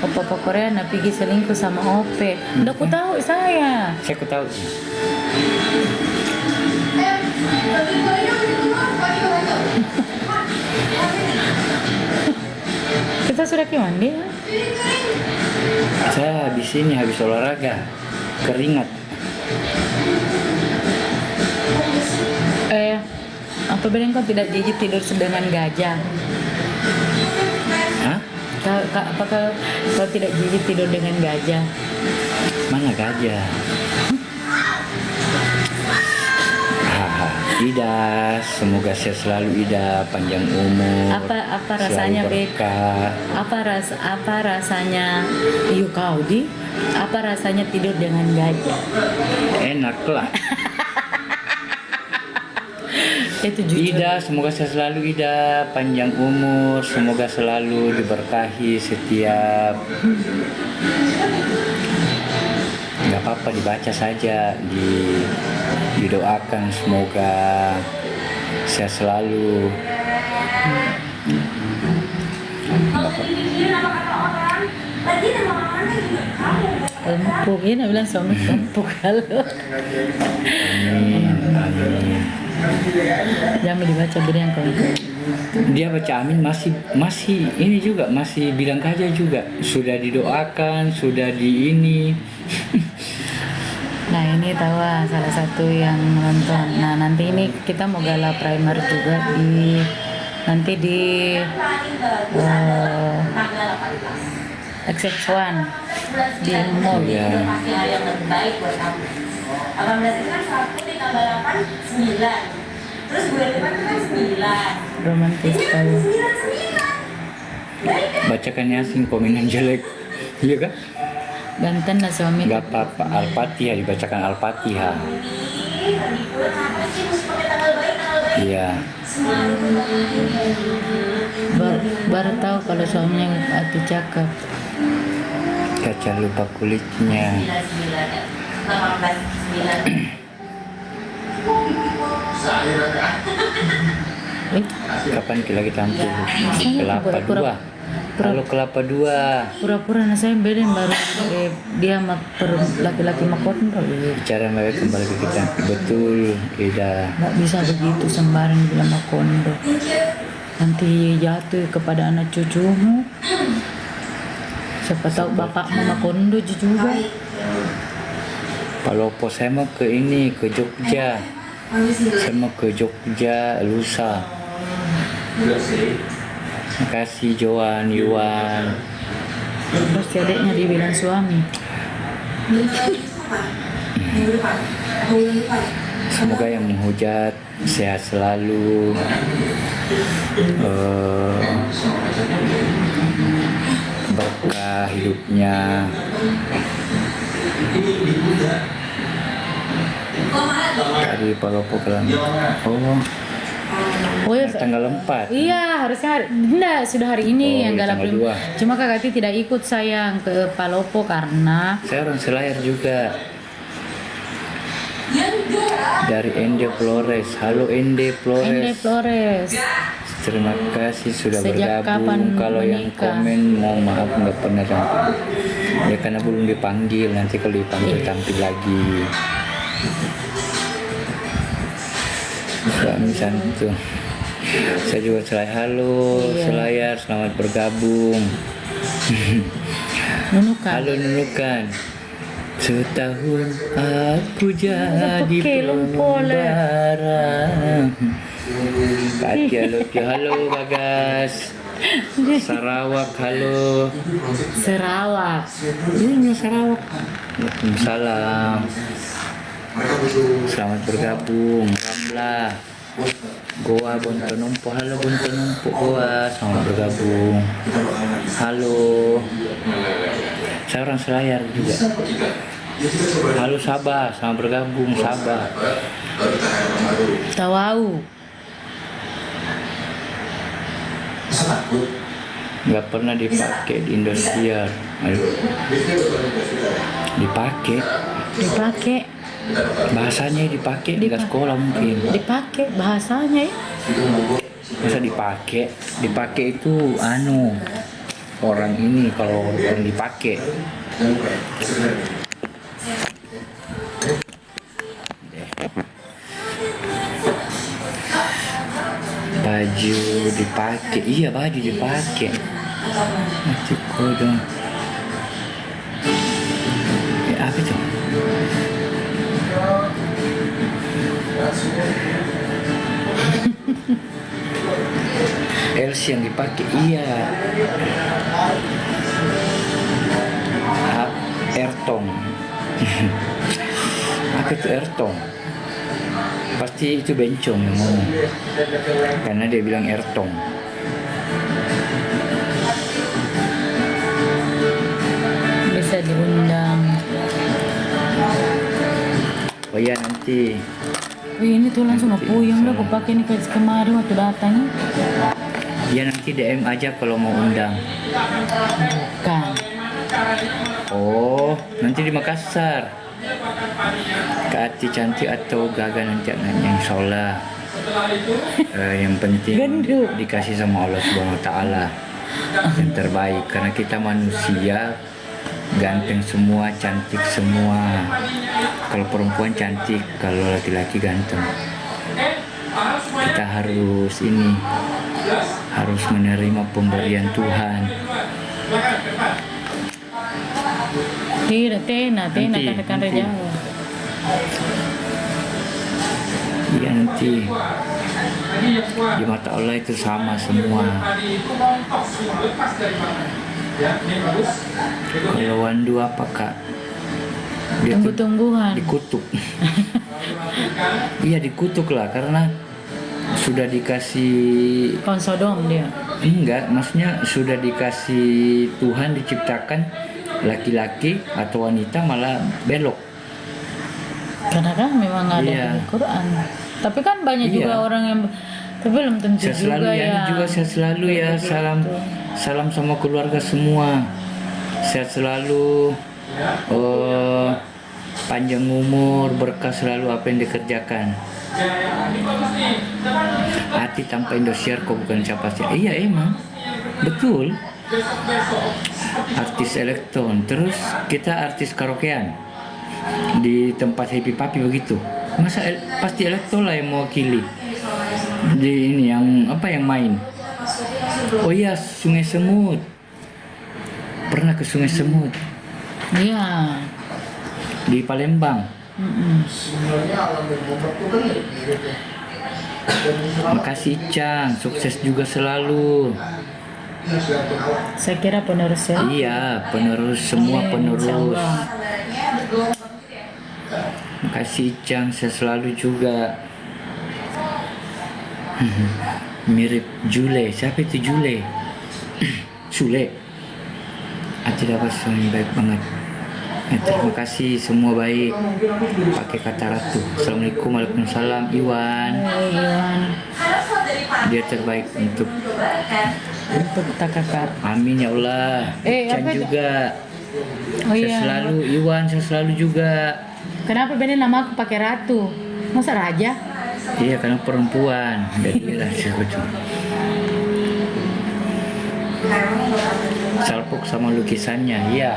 Opa-opa Korea nak pergi selingkuh sama Ope. Udah aku tahu saya. Saya tahu. Kita sudah ke mandi ya? Saya habis ini habis olahraga, keringat. Apa benar kau tidak jijik tidur dengan gajah? Hah? Apakah kau tidak jijik tidur dengan gajah? Mana gajah? Ida, semoga sehat selalu Ida, panjang umur. Apa rasanya selalu berkah. Apa rasanya yuk kau di? Apa rasanya tidur dengan gajah? Enak lah. Itu jujur. Ida, semoga sehat selalu Ida, panjang umur, semoga selalu diberkahi setiap. Nggak apa-apa, dibaca saja, didoakan semoga sehat selalu. Empuk ya, bilang suami empuk kalau. Amin, amin. Jangan dibaca beri yang kau. Dia baca amin masih ini juga masih bilang gajah juga, sudah didoakan, sudah di ini. Nah ini tahu salah satu yang nonton. Nah nanti ini kita mau gala primer juga di Nanti di Tanggal 18. XX1 di mall. Iya. Itu pasti hal yang terbaik buat kamu. 18 itu kan 1 ditambah 8, 9. Terus bulan depan itu kan 9. Romantis Ini kan sekali. 9. Baik kan? Bacakan Yasin komen yang jelek. Iya kan? Ganteng lah suami. Nggak apa-apa, Al-Fatihah dibacakan Al-Fatihah. Ini lagi pula kenapa sih mesti pakai tanggal baik, tanggal baik? Iya. Semua itu Baru tahu kalau suaminya hati cakep. Kaca lupa kulitnya. 9, 18, 9. Kapan kita lagi tampil? Kelapa Pura-pura. 2. Halo Kelapa 2. Pura-pura anak saya beda baru dia laki-laki makondo. Bicara mereka kembali ke kita. Betul, Ida. Nggak bisa begitu sembarang bilang makondo. Nanti jatuh kepada anak cucumu. Siapa tahu bapakmu makondo juga. Palopo saya mau ke ini, ke Jogja. Saya mau ke Jogja lusa. Makasih Joan, Yuan. Terus si adiknya dibilang suami. Semoga yang menghujat sehat selalu. Berkah hidupnya. Tadi Palopo kelam. Oh ya, Tanggal 4. iya harusnya enggak sudah hari ini Oh, yang iya, galak tanggal belum. 2. Cuma Kak Kati tidak ikut sayang ke Palopo karena Saya orang Selayar juga. Dari Ende Flores. Halo Ende Ende Flores. Flores. Terima kasih sudah Sejak kapan bergabung. Kalau yang menikah? komen mohon maaf nggak pernah tampil. Ya karena belum dipanggil. Nanti kalau dipanggil tampil lagi. Suami santu. Saya juga Selayar. Halo Iya. Selayar, selamat bergabung. Nunukan. Halo Nunukan. Setahun aku jadi Pakai lempol, pengembara. Katia Loki, halo Bagas. Sarawak, halo. Sarawak. Ini Sarawak. Waalaikumsalam. Selamat bergabung, Ramla. Goa Bontonumpo, halo Bontonumpo Goa, selamat bergabung. Halo. Saya orang Selayar juga. Halo Sabah, selamat bergabung Sabah. Tawau. Nggak pernah dipakai di Indosiar. Aduh. Dipakai, Dipakai. bahasanya dipakai nggak sekolah mungkin. Dipakai bahasanya ya. Masa dipakai? Dipakai itu orang ini kalau orang dipakai. Baju dipakai, iya baju dipakai. Mati kodong. Apa itu? Elsie yang dipakai, iya. Ertong. Apa itu Ertong? Pasti itu bencong yang ngomong. Karena dia bilang Ertong. Bisa diundang. Oh iya nanti. Wih, ini tuh langsung ngepuyeng lah. Aku pakai ini kayak kemarin waktu datang. Ya nanti DM aja kalau mau undang. Bukan. Oh, nanti di Makassar. Kak Ati cantik atau Gaga nanti anaknya, insya Allah. Yang penting Gendut. dikasih sama Allah Subhanahu Wa Taala yang terbaik. Karena kita manusia ganteng semua, cantik semua. Kalau perempuan cantik, kalau laki-laki ganteng. Kita harus harus menerima pemberian Tuhan. Tidak, tena Nanti, katakan nanti. Jawa. Iya nanti. Di mata Allah itu sama semua. Kalau Wandu apa Kak? Dia tuh Tumbuh-tumbuhan. dikutuk. Iya dikutuk lah karena sudah dikasih, Konsodom dia. enggak, maksudnya sudah dikasih Tuhan diciptakan laki-laki atau wanita malah belok. Karena kan memang ada Iya. di Quran. Tapi kan banyak juga Iya. orang yang tapi belum tentu Saya selalu juga ya, ya. ini juga saya selalu ya, salam sama keluarga semua. Saya selalu panjang umur, berkah selalu apa yang dikerjakan. Hati tanpa Indosiar kok bukan siapa sih? Iya emang, betul. Artis elektron, terus kita artis karaokean di tempat Happy Papi begitu. Masa pasti elektron lah yang mewakili. Di ini yang apa yang main? Oh iya, Sungai Semut. Pernah ke Sungai Semut Iya. di Palembang. Makasih Cang, sukses juga selalu. Saya kira penerus ya. Iya, penerus semua Amin, penerus. insyaallah. Makasih Cang, saya selalu juga. Mirip Jule, siapa itu Jule? Sule. Tidak apa yang baik banget. Terima kasih semua baik. Pakai kata ratu. Assalamualaikum, waalaikumsalam. Iwan, Iwan dia terbaik untuk. kakak. Amin ya Allah. Chan apa itu? juga. Oh Saya iya. selalu Iwan, saya selalu juga. Kenapa bener nama aku pakai ratu? Masa raja? Iya karena perempuan. Jadilah siapa tuh. Salpok sama lukisannya, iya.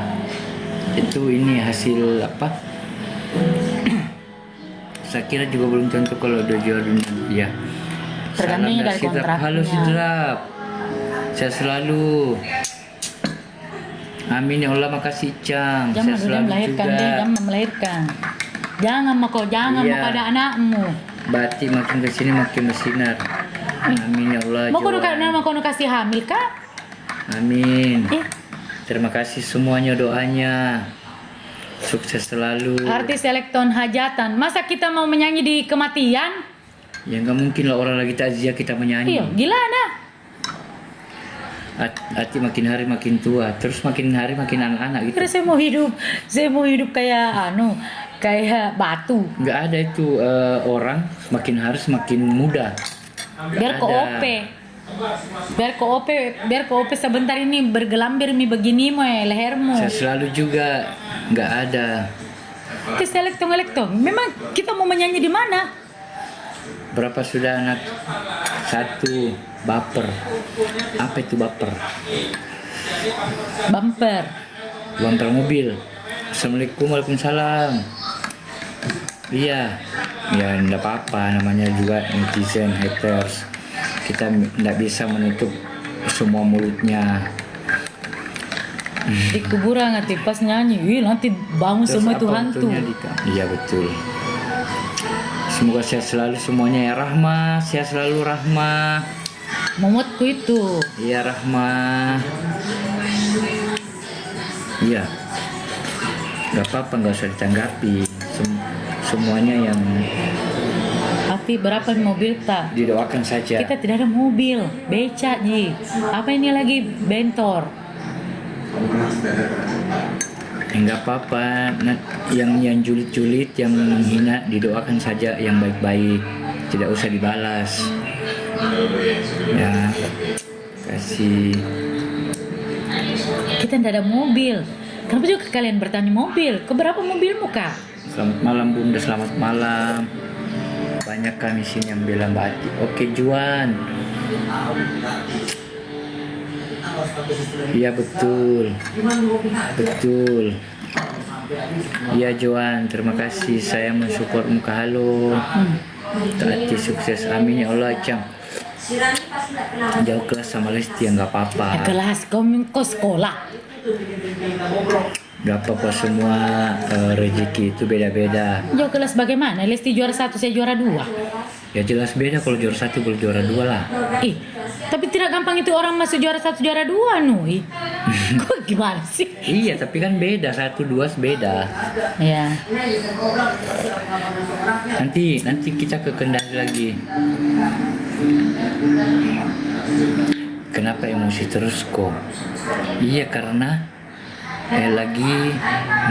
Itu ini hasil apa? Saya kira juga belum tentu kalau udah jual dunia. Iya. Tergantung Salam dari Sidrap. kontraknya. Halo Sidrap. Saya selalu. Amin ya Allah, makasih Cang. Jangan Saya dulu selalu melahirkan juga. dia, jangan melahirkan. Jangan mau kau jangan Iya. mau pada anakmu. Batik makin kesini makin bersinar. Amin ya Allah. Mau kau Joan. nama kau kasih hamil kak? Amin. Eh, Terima kasih semuanya doanya. Sukses selalu. artis elektron hajatan. Masa kita mau menyanyi di kematian? Ya nggak mungkin lah orang lagi takziah kita menyanyi. Iya, gila nah. Hati makin hari makin tua, terus makin hari makin anak-anak gitu. Terus saya mau hidup kayak kayak batu. Nggak ada itu orang semakin hari semakin muda. Biar ke Ada. OP. Biar ke OP sebentar ini bergelambir mi begini mo lehermu. Saya selalu juga nggak ada. Tes elektron. Memang kita mau menyanyi di mana? Berapa sudah anak? 1. Baper. Apa itu baper? Bumper. Bumper mobil. Assalamualaikum, waalaikumsalam. Iya, ya enggak apa-apa, namanya juga netizen, haters. Kita enggak bisa menutup semua mulutnya. Di kuburan nanti pas nyanyi, nanti bangun Terus semua itu apa hantu. untungnya, Dika? Iya betul. Semoga sehat selalu semuanya ya Rahma, sehat selalu Rahma. Momotku itu. Iya Rahma. Iya. Gak apa-apa, nggak usah ditanggapi. Semuanya yang Tapi berapa mobil tak? didoakan saja. Kita tidak ada mobil, beca ji. Apa ini lagi bentor? Enggak apa-apa. Nah, yang julid-julid, yang menghina didoakan saja yang baik-baik. Tidak usah dibalas. Ya. Kasih. Kita tidak ada mobil. Kenapa juga kalian bertanya mobil? Keberapa mobilmu kak? Selamat malam Bunda, selamat malam. Banyak kami sini yang bela Mbak Ati. Oke Juan. Iya betul. Betul. Iya Joan, terima kasih. Saya mensupport muka halo. Ati sukses, amin ya Allah Cang. Jauh kelas sama Lesti ya nggak apa-apa. Kelas kau sekolah. Gak apa-apa semua, rezeki itu beda-beda. Jauh kelas bagaimana? Lesti juara 1, saya juara 2. Ya jelas beda kalau juara 1 kalau juara 2 lah. Ih, tapi tidak gampang itu orang masuk juara 1 juara 2 nu. Ih. Kok gimana sih? Iya, tapi kan beda 1 2 beda. Ya. Nanti kita ke Kendari lagi. Kenapa emosi terus kok? Iya karena lagi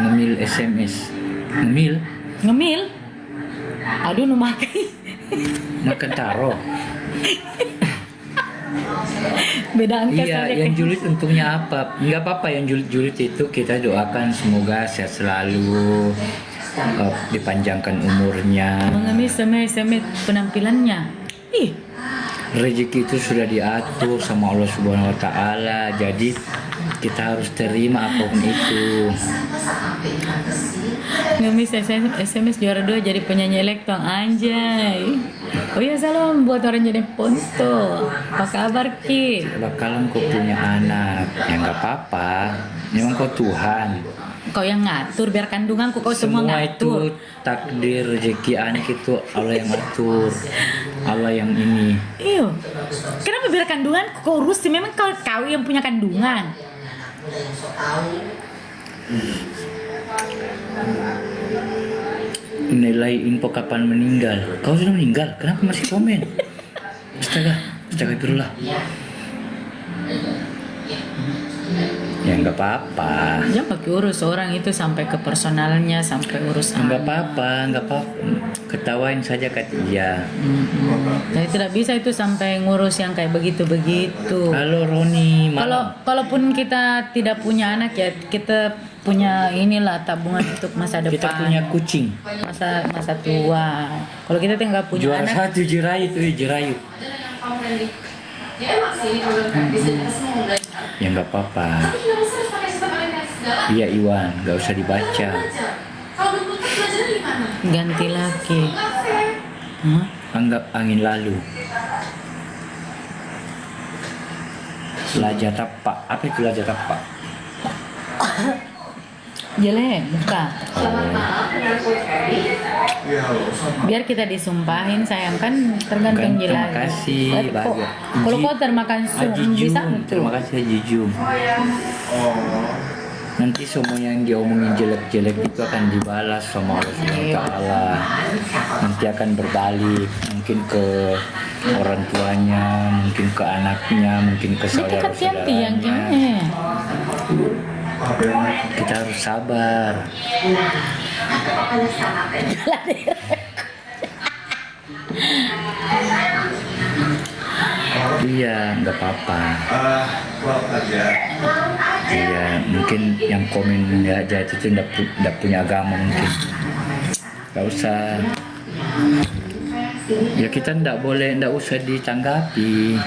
ngemil SMS. Ngemil? Aduh, nu makai. Makan taro. Beda angka Iya, saja. yang julid untungnya apa? Nggak apa-apa yang julid itu kita doakan semoga sehat selalu, dipanjangkan umurnya. Mengemis sama penampilannya. Ih, Rezeki itu sudah diatur sama Allah Subhanahu wa taala. Jadi kita harus terima apapun itu. ngemis SMS juara 2 jadi penyanyi elektron, anjay. Oh iya, salam buat orang jadi ponto. Apa kabar, Ki? Bakalan kau punya anak, ya nggak apa-apa. Memang kau Tuhan. Kau yang ngatur, biar kandunganku kau semua ngatur. Itu takdir rezeki anak itu Allah yang ngatur. Allah yang ini. Iyo, kenapa biar kandunganku kau urus sih? Memang kau yang punya kandungan. Nilai info kapan meninggal. Kau sudah meninggal, kenapa masih komen? Astagfirullah. Ya nggak apa-apa. Jangan pakai urus orang itu sampai ke personalnya, sampai urus Nggak apa-apa. Ketawain saja kata dia. Jadi tidak bisa itu sampai ngurus yang kayak begitu-begitu. Halo Roni, malam. Kalaupun kita tidak punya anak ya, kita punya inilah tabungan untuk masa depan. Kita punya kucing. masa tua. Kalau kita nggak punya Juara anak, 1 Jirayu. Ya nggak apa-apa. Iya Iwan, nggak usah dibaca. ganti lagi. Hah? Anggap angin lalu. Laja tapak. Apa itu laja tapak? Jelek, buka. Iya, halo. Biar kita disumpahin, sayang, kan tergantung Terima jelek. kasih, Baga. Kalau kau termakan Haji bisa Jum, betul. terima kasih Haji Jum. Oh, Nanti semua yang diomongin jelek-jelek itu akan dibalas sama Allah Subhanahu wa taala. Nanti akan berbalik, mungkin ke orang tuanya, mungkin ke anaknya, mungkin ke Ini kan hati-hati yang saudara-saudaranya. gini. apa yang Kita harus sabar. Iya, nggak apa-apa. Well aja. Iya, mungkin yang komen ya aja itu tidak punya agama mungkin. Gak usah. Ya kita ndak usah ditanggapi.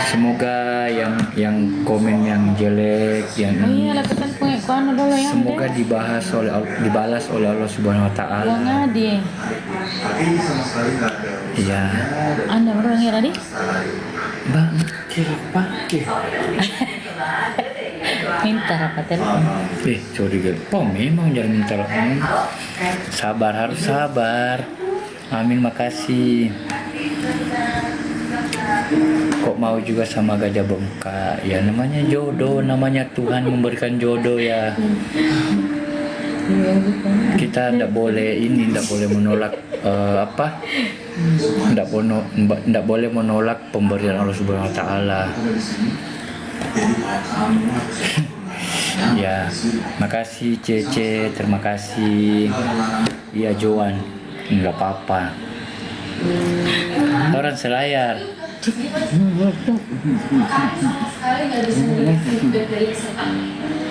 Semoga yang komen yang jelek, yang Oh iya, lakukan pengakuan dulu yang semoga dibalas oleh Allah Subhanahu wa taala. Uang adi. Tapi sama sekali nggak ada. Iya. Anda orang yang tadi? Bang, pakai. Minta apa telepon? Sorry girl. Memang jangan minta. Sabar, harus sabar. Amin, makasih. Kok mau juga sama gajah bengkak? Ya namanya jodoh, namanya Tuhan memberikan jodoh ya. Kita tidak boleh menolak tidak boleh menolak pemberian Allah Subhanahu wa taala. Ya, makasih Cece, terima kasih. Iya Joan, nggak apa-apa. Orang selayar.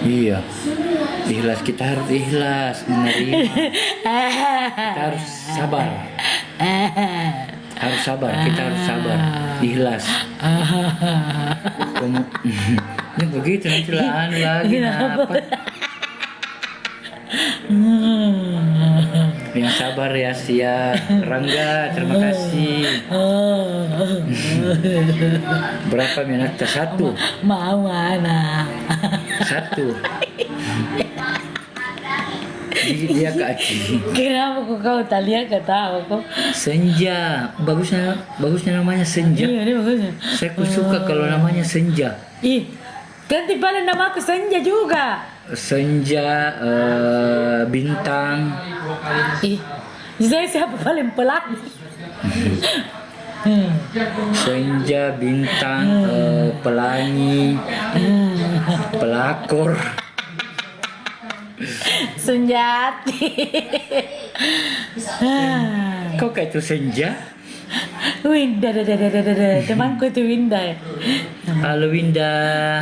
Iya, ikhlas, kita harus ikhlas menerima. Kita harus sabar. Kita harus sabar, ikhlas. Ya begitu nanti lah lagi apa? Yang sabar ya Sia, Rangga, terima kasih. Berapa minat? 1. Mau mana? 1. Dia kaki. Kenapa kau Talia ketawa kok? Senja, bagusnya namanya Senja. Iya, ini bagusnya. Saya suka kalau namanya Senja. Ih, ganti balik nama aku Senja juga. Senja, Bintang. Ih, saya siapa paling pelangi? Senja, Bintang, Pelangi, Pelakor. Senjati. Kau kayak itu Senja? Winda, temanku itu Winda. Halo Winda,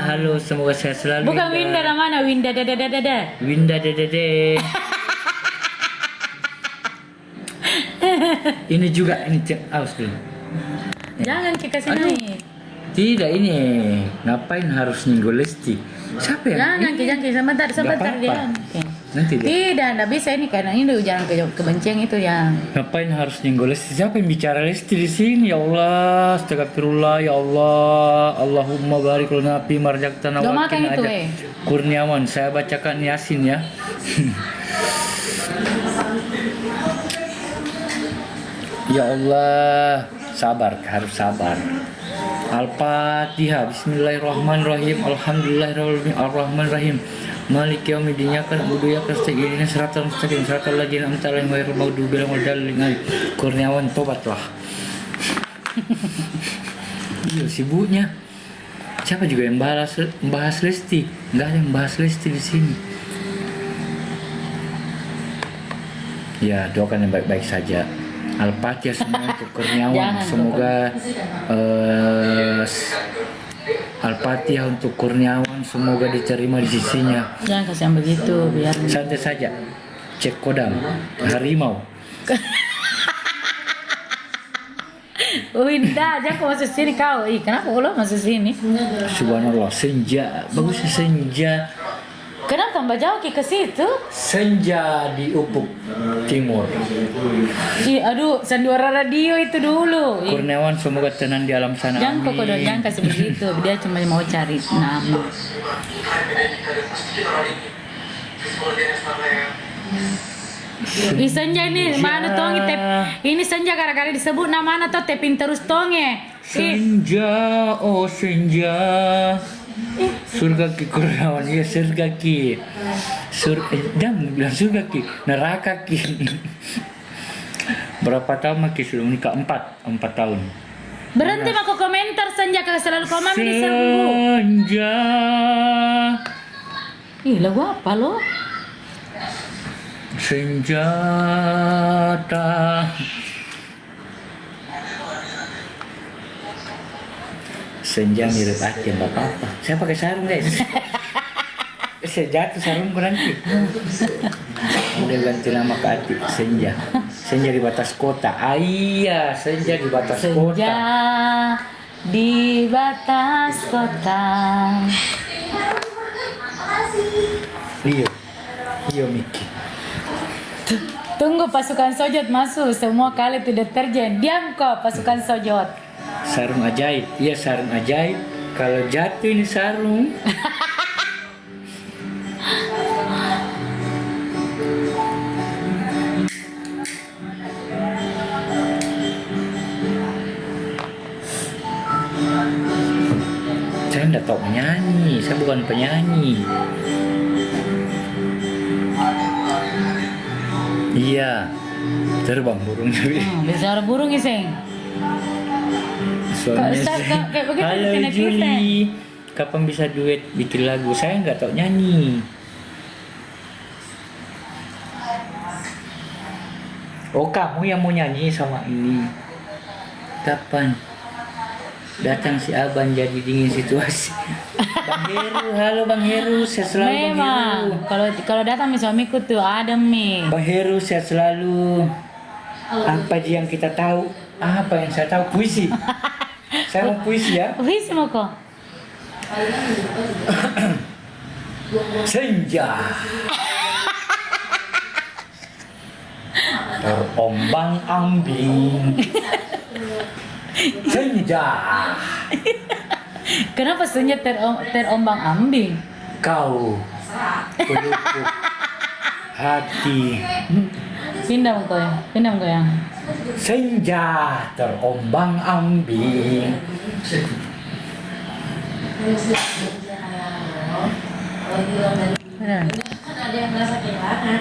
halo semoga sehat selalu. Bukan Winda namanya, Winda Winda dede. Ini juga ini aus dulu. Jangan kita sini. Tidak ini ngapain harus nyinggol Lesti? Siapa ya? Jangan sebentar apa-apa. dia. Nanti dia. Tidak, enggak bisa ini karena ini jangan kebencian itu yang. Ngapain harus nyinggol Lesti? Siapa yang bicara Lesti di sini? Ya Allah, astagfirullah ya Allah. Allahumma barik lana fi marjaqtana Gak wa makan qina itu, adab Kurniawan. Saya bacakan Yasin ya. Ya Allah, sabar, harus sabar. Al-Fatihah. Bismillahirrahmanirrahim. Alhamdulillahirabbil alamin. Maliki yaumiddin. Iyyaka na'budu wa iyyaka nasta'in. Ihdinas siratal mustaqim. Siratal ladzina an'amta 'alaihim ghairil maghdubi 'alaihim waladdallin. Kurniawan, tobatlah. Iya, sibuknya. Siapa juga yang bahas Lesti? Enggak ada yang bahas Lesti di sini. Ya, doakan yang baik-baik saja. Al-Fatihah semua untuk Kurniawan. Jangan, Semoga Al-Fatihah untuk Kurniawan, semoga diterima di sisinya. Jangan kasih yang begitu biar. Santai saja. Cek kodam harimau. Winda, jangan kau masuk sini kau. Ih, kenapa kau masuk sini? Subhanallah, senja. Bagusnya senja. Kenapa tambah jauh ke situ? Senja di Ufuk Timur. Ih, aduh, sandiwara radio itu dulu. Ih, Kurniawan semoga tenang di alam sana. jangan kok Amin. jangan kasih begitu. Dia cuma mau cari nama. Ih, Senja ini mana tongi tep? Ini Senja gara-gara disebut nama anak tuh tepin terus tonge. Ih, Senja, oh senja. Surga ki Kurniawan, ya surga ki. Jangan bilang surga ki, neraka ki. Berapa tahun maki sudah menikah? 4 tahun. berhenti mau kau komentar Senja kalau selalu kau mami disebut. Senja. Ih, lagu apa lo? Senjata. Senja mirip Ati, nggak apa-apa. Saya pakai sarung guys. Saya jatuh sarungku nanti. Udah ganti nama ke Ati, Senja. Senja di batas kota. Ah iya, Senja di batas Senja kota. di batas kota. Iya, iya Miki. Tunggu pasukan sojot masuk. Semua kali itu deterjen. Diam kok pasukan sojot. Sarung ajaib, iya sarung ajaib. Kalau jatuh ini sarung. Saya tidak tahu menyanyi, saya bukan penyanyi. Iya, terbang burungnya. Bicara burung iseng. Soalnya Kayak begitu halo kena Juli, kapan bisa duet bikin lagu? Saya nggak tahu nyanyi. Oh kamu yang mau nyanyi sama ini? Kapan? Datang si Aban jadi dingin situasi. Bang Heru, halo Bang Heru, sehat selalu Bang Memang. Heru. Kalau datang mi suamiku tuh ada mi. Bang Heru sehat selalu. Apa aja yang kita tahu? Apa yang saya tahu? Puisi. Saya mau puisi ya. Wis mau kok. Senja terombang ambing. Senja Kenapa senja terombang ambing? kau pelupuk hati. Pindah kau ya, pindah kau yang. Senja terombang ambing. Benar. Kan ada yang merasa kehilangan.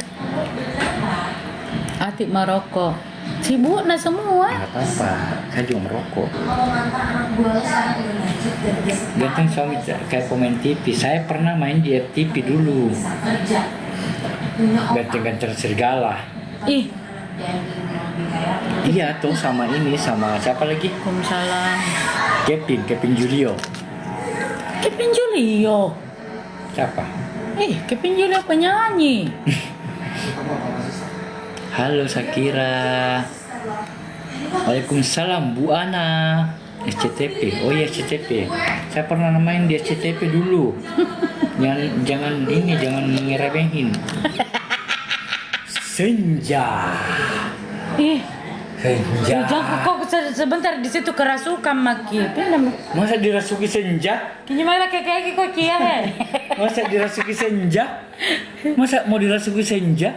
Atik merokok. Sibuk nah semua. Nggak apa-apa, saya juga merokok. Kalau mantan anak buah lo sekarang udah lanjut dan dia Ganteng suami kayak pemain TV. Saya pernah main di FTV dulu. bisa kerja. Punya otak. Ganteng-ganteng serigala. Ih, Dan lebih kayak Iya tuh sama ini sama siapa lagi? Waalaikumsalam. Kevin Julio. Kevin Julio. Siapa? Kevin Julio penyanyi. Halo Sakira. Waalaikumsalam Bu Ana. SCTV. Oh iya SCTV. Saya pernah main di SCTV dulu. jangan ngeremehin. Senja. Senja. Jangan kok sebentar di situ kerasukan maki. Pindah. Masa dirasuki senja? Kini malah kayak kok kia he. Masa dirasuki senja? Masa mau dirasuki senja?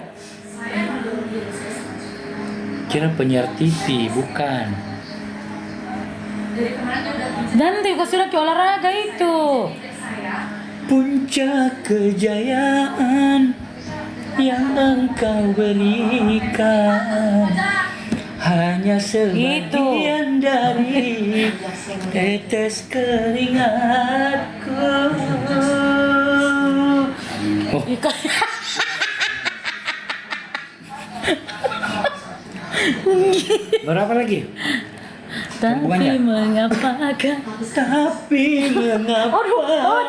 Kira penyiar TV, bukan. Nanti kau sudah ke olahraga itu. Puncak kejayaan yang engkau berikan hanya sebagian dari tetes keringatku. Oh, berapa lagi? Tapi mengapakah? Tapi mengapa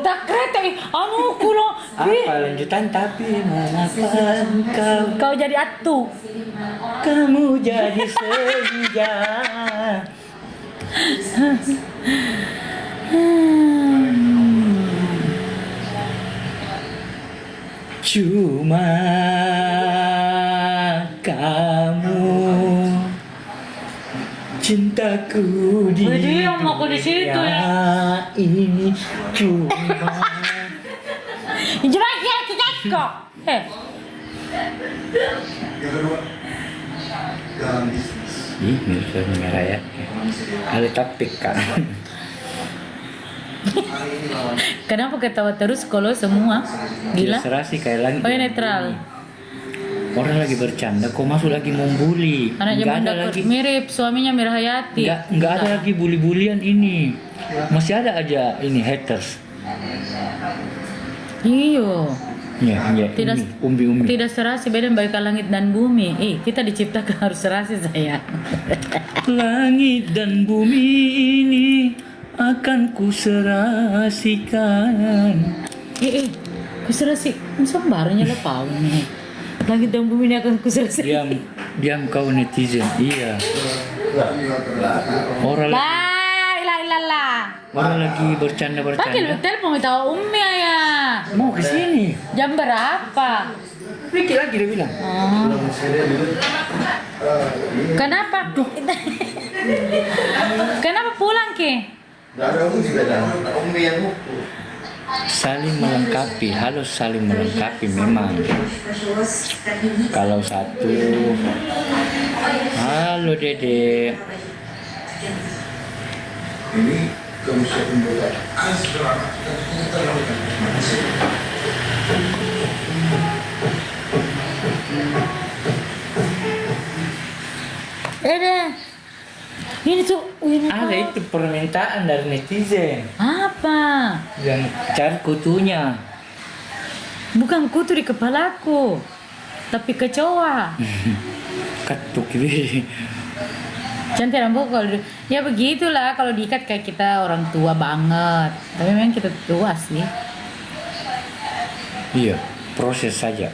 tak kereta. Anu kulo. apa lanjutan? Tapi mengapa Kau jadi atu. kamu jadi senja? Cuma kamu cintaku di Berdiam aku di situ ya. ini cuma Jelas ya kok. Yang kedua, dalam bisnis. ih mirip merah ya. Ada topik kan. Hari ini lawan Kenapa ketawa terus kalau semua? Gila. Terserah sih kayak lagi. Oh ya netral. Orang lagi bercanda, kok masuk lagi membuli. Anaknya Nggak ada Bunda lagi. mirip suaminya Mirah Hayati. Nggak ada lagi bully-bulian ini. Masih ada aja ini haters. Iyo. Ya, Tidak ini umbi-umbi. tidak serasi beda bagaikan langit dan bumi. Kita diciptakan harus serasi sayang. Langit dan bumi ini akan kuserasikan. Kuserasi. Sembarnya lah pau nih. Langit dan bumi ini akan kuserasi. Diam kau netizen. Iya. Orang lagi Pakai lu bercanda. telepon kita Umi ya. Mau ke sini. Jam berapa? Dikit lagi dia bilang. Oh. Kenapa? Kenapa pulang ke? Saling melengkapi, harus saling melengkapi memang. Kalau satu, halo Dede. ini Komisi Pembukaan. Ini tuh, Ada itu permintaan dari netizen apa? yang cari kutunya. Bukan kutu di kepalaku, tapi kecoa. Ketuk ini. Cantik rambut kalau ya begitulah kalau diikat kayak kita orang tua banget. Tapi memang kita tua sih. Iya, proses saja.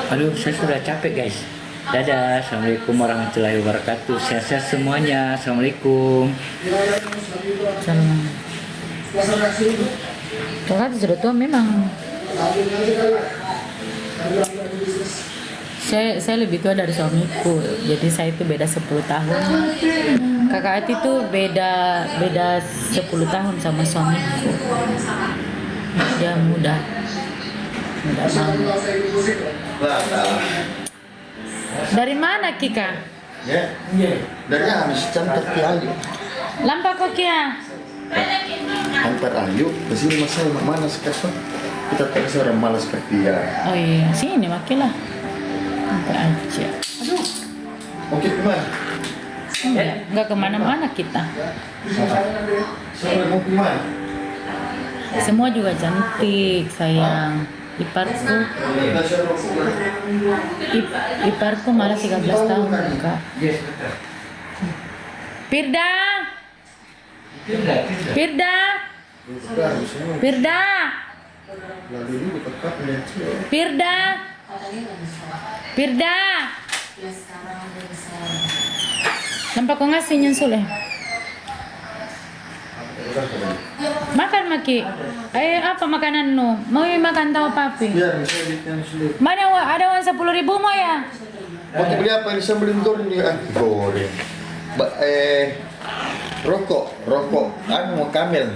Aduh, saya sudah capek guys. Dadah, assalamualaikum warahmatullahi wabarakatuh. Sehat-sehat semuanya. Assalamualaikum. Salam. Kakak sudah tua memang. Saya lebih tua dari suamiku, jadi saya itu beda 10 tahun. Kakak Ati tuh beda 10 tahun sama suamiku. Dia muda banget. Dari mana Kika? Ya, dari Amis cantik Ayu. Lampa kok Kia? Antar Ayu ke sini mas saya mana sekarang? Kita terus orang malas kaki ya. Oh iya, sini makilah. Nanti aja. Aduh, Oke gimana? nggak kemana-mana kita. Sore mau gimana? Semua juga cantik, sayang. Iparku, iparku malah 13 tahun Kak. Firda, Lalu ini tetap dengan Firda. Ya sekarang udah bisa. Nampak kau ngasih nyusul ya? Makan Maki. Apa makanan nu? Mau makan tahu papi? biar bisa bikin sendiri. Mana ada uang 10.000 mau ya? Mau beli apa ini? Saya beli goreng ya. Goreng. Rokok. Anu mau Kamel.